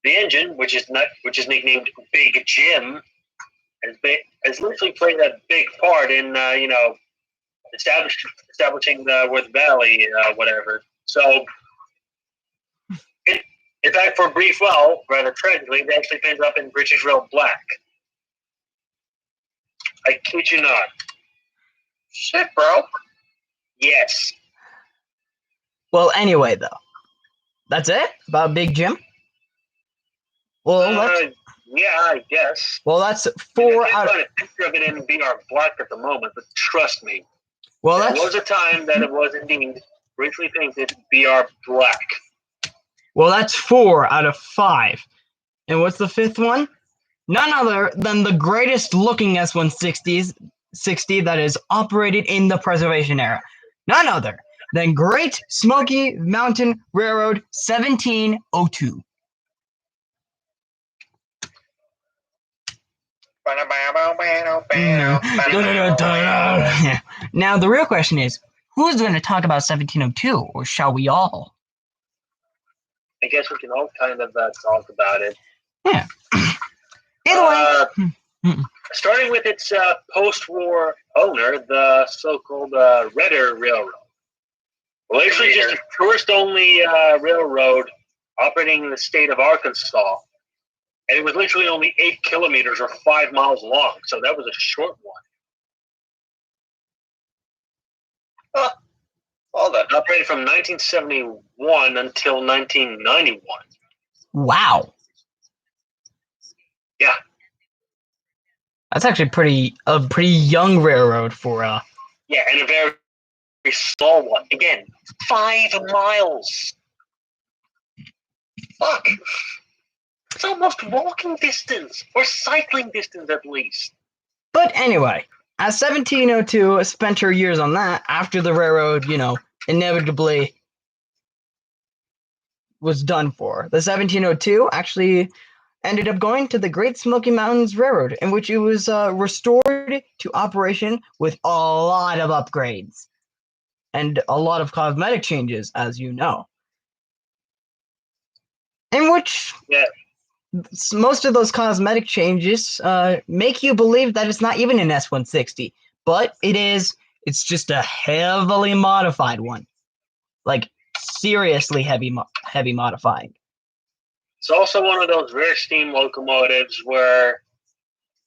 the engine, which is nicknamed Big Jim, has literally played a big part in establishing the Worth Valley, whatever. So, in fact, for a brief while, rather tragically, they actually ended up in British Rail Black. I kid you not. Shit, bro. Yes. Well, anyway, though, that's it about Big Jim. Well, yeah, I guess. well, that's I 4 can't out. find a picture of it in BR Black at the moment, but trust me, Well, there that's was a time that it was indeed briefly painted BR Black. well, that's 4 out of 5. And what's the 5th one? None other than the greatest looking S-160 that is operated in the preservation era. None other than Great Smoky Mountain Railroad 1702. Now, the real question is, who's going to talk about 1702, or shall we all? I guess we can all kind of talk about it. Yeah. Either way. Starting with its post-war owner, the so-called Redder Railroad. Well, actually just a tourist-only railroad operating in the state of Arkansas. And it was literally only 8 kilometers or 5 miles long, so that was a short one. Well then. Operated from 1971 until 1991. Wow. Yeah. That's actually a pretty young railroad for Yeah, and a very, very small one. Again, 5 miles. Fuck. It's almost walking distance, or cycling distance at least. But anyway, as 1702 spent her years on that after the railroad, inevitably was done for. The 1702 actually ended up going to the Great Smoky Mountains Railroad, in which it was restored to operation with a lot of upgrades and a lot of cosmetic changes, as you know. In which most of those cosmetic changes make you believe that it's not even an S-160, but it is. It's just a heavily modified one, like seriously heavy modifying. It's also one of those rare steam locomotives where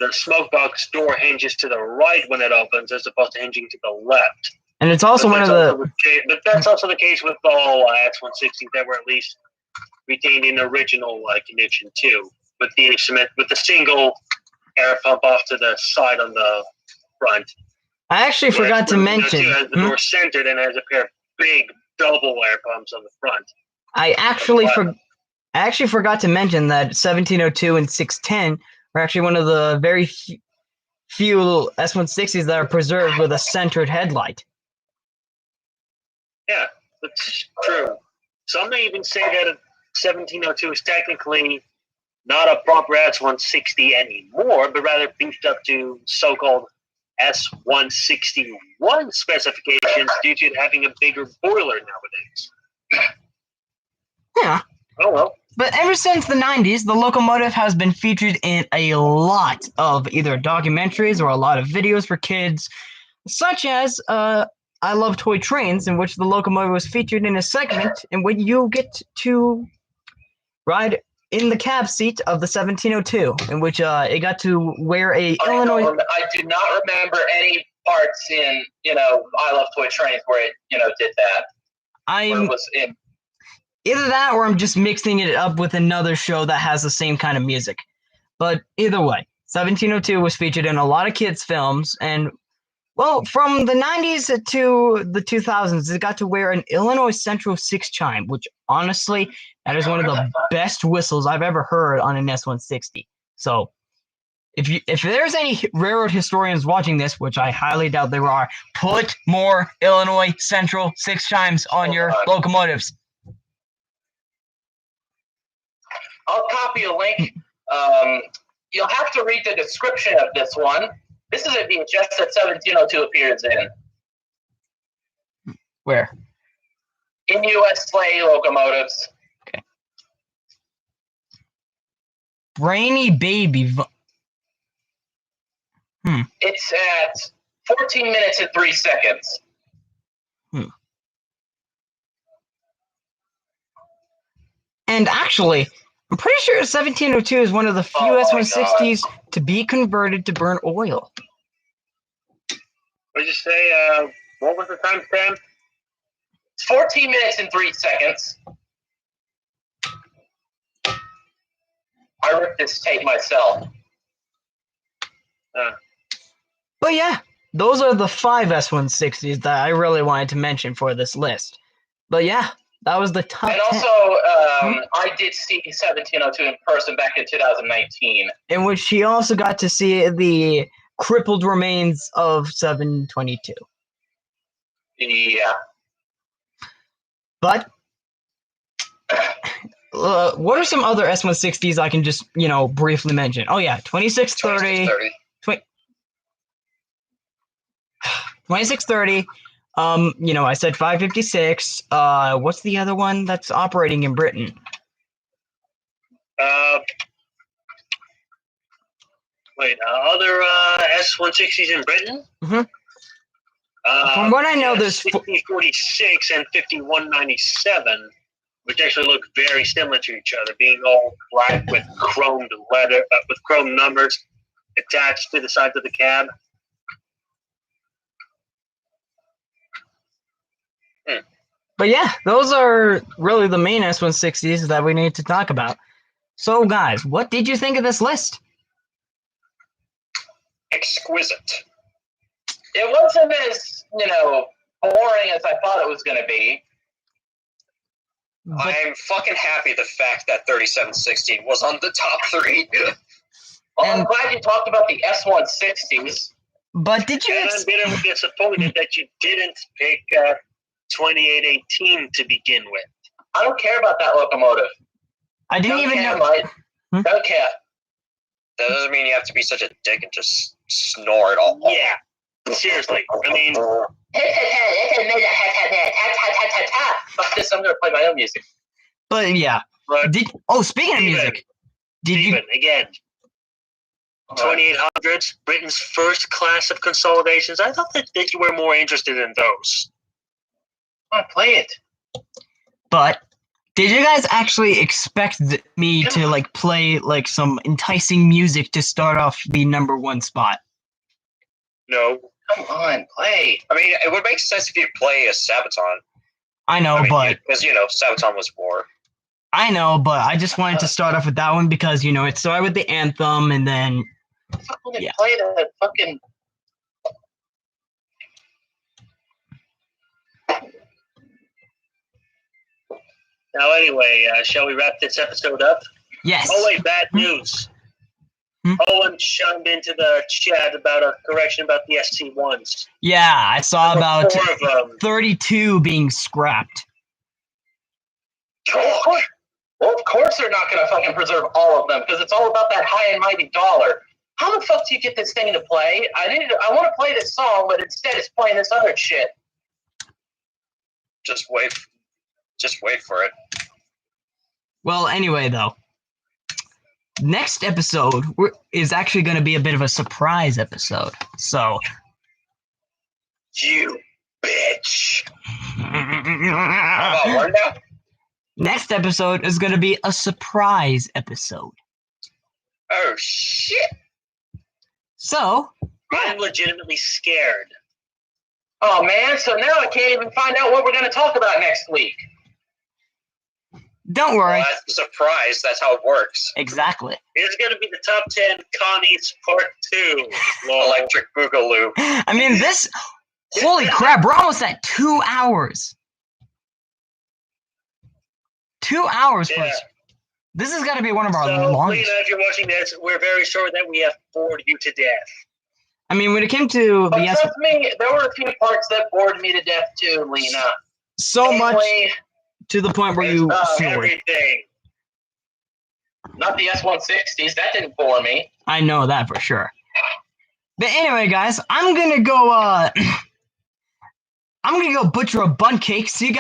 the smoke box door hinges to the right when it opens, as opposed to hinging to the left. And it's also one of the. But that's also the case with all S-160s that were at least retained in original condition too, with the single air pump off to the side on the front. I actually forgot to mention. It has the door centered and has a pair of big double air pumps on the front. I actually forgot to mention that 1702 and 610 are actually one of the very few S-160s that are preserved with a centered headlight. Yeah, that's true. Some may even say that 1702 is technically not a proper S-160 anymore, but rather beefed up to so-called S-161 specifications due to it having a bigger boiler nowadays. Yeah. Oh well. But ever since the 90s, the locomotive has been featured in a lot of either documentaries or a lot of videos for kids, such as I Love Toy Trains, in which the locomotive was featured in a segment in which you get to ride in the cab seat of the 1702, in which it got to wear a Illinois. I do not remember any parts in I Love Toy Trains where it did that. Where it was in. Either that or I'm just mixing it up with another show that has the same kind of music. But either way, 1702 was featured in a lot of kids' films, and well, from the 90s to the 2000s, it got to wear an Illinois Central 6 chime, which honestly, that is one of the best whistles I've ever heard on an S160. So, if there's any railroad historians watching this, which I highly doubt there are, put more Illinois Central 6 chimes on your locomotives. I'll copy a link. You'll have to read the description of this one. This is a VHS that 1702 appears in. Where? In U.S. sleigh locomotives. Okay. Brainy Baby. It's at 14 minutes and 3 seconds. And actually, I'm pretty sure 1702 is one of the few S160s to be converted to burn oil. What did you say? What was the timestamp? It's 14 minutes and 3 seconds. I ripped this tape myself. But yeah, those are the 5 S160s that I really wanted to mention for this list. But yeah, that was the top And 10. also, I did see 1702 in person back in 2019. In which she also got to see the crippled remains of 722. Yeah. But what are some other S160s I can just, briefly mention? Oh yeah, 2630. 2630. I said 556. What's the other one that's operating in Britain? Other S160s in Britain? Mm-hmm. From what I know, there's 5046 and 5197, which actually look very similar to each other, being all black with chromed leather, with chrome numbers attached to the sides of the cab. But yeah, those are really the main S160s that we need to talk about. So guys, what did you think of this list? Exquisite. It wasn't as, boring as I thought it was going to be. But, I'm fucking happy the fact that 3716 was on the top 3. Well, I'm glad you talked about the S160s. but did you? And I'm bitterly disappointed that you didn't pick 2818 to begin with. I don't care about that locomotive. I didn't even know. Don't care. That doesn't mean you have to be such a dick and just snore it all. Yeah, seriously. I mean, Fuck this, I'm going to play my own music. But yeah, but speaking of music, Steven, again, 2800s, Britain's first class of consolidations. I thought that you were more interested in those. I want to play it. But did you guys actually expect me to play some enticing music to start off the number 1 spot? No. Come on, play. I mean, it would make sense if you play a Sabaton. I know, but because Sabaton was war. I know, but I just wanted to start off with that one because it started with the anthem and then Fucking play the fucking. Now, anyway, shall we wrap this episode up? yes. Oh, wait, bad news. Owen chimed into the chat about a correction about the SC1s. Yeah, I saw about 4 of them. 32 being scrapped. Well, of course they're not going to fucking preserve all of them because it's all about that high and mighty dollar. How the fuck do you get this thing to play? I want to play this song, but instead it's playing this other shit. Just wait for it. Well, anyway, though, next episode is actually going to be a bit of a surprise episode. So, You bitch. How about one now? next episode is going to be a surprise episode. Oh shit! So, I'm legitimately scared. Oh man, so now I can't even find out what we're going to talk about next week. Don't worry. Well, that's a surprise. That's how it works. Exactly. It's going to be the top 10 Connie's Part 2. Lol. Electric Boogaloo. I mean, this. Holy crap! We're almost at 2 hours. 2 hours. Yeah. This has got to be one of our So, longest. Lena, if you're watching this, we're very sure that we have bored you to death. I mean, when it came to But the trust me, there were a few parts that bored me to death too, Lena. so much Mainly, to the point where you snored. Everything. not the S160s. That didn't bore me. I know that for sure. But anyway, guys, I'm gonna go. I'm gonna go butcher a bun cake. See you guys.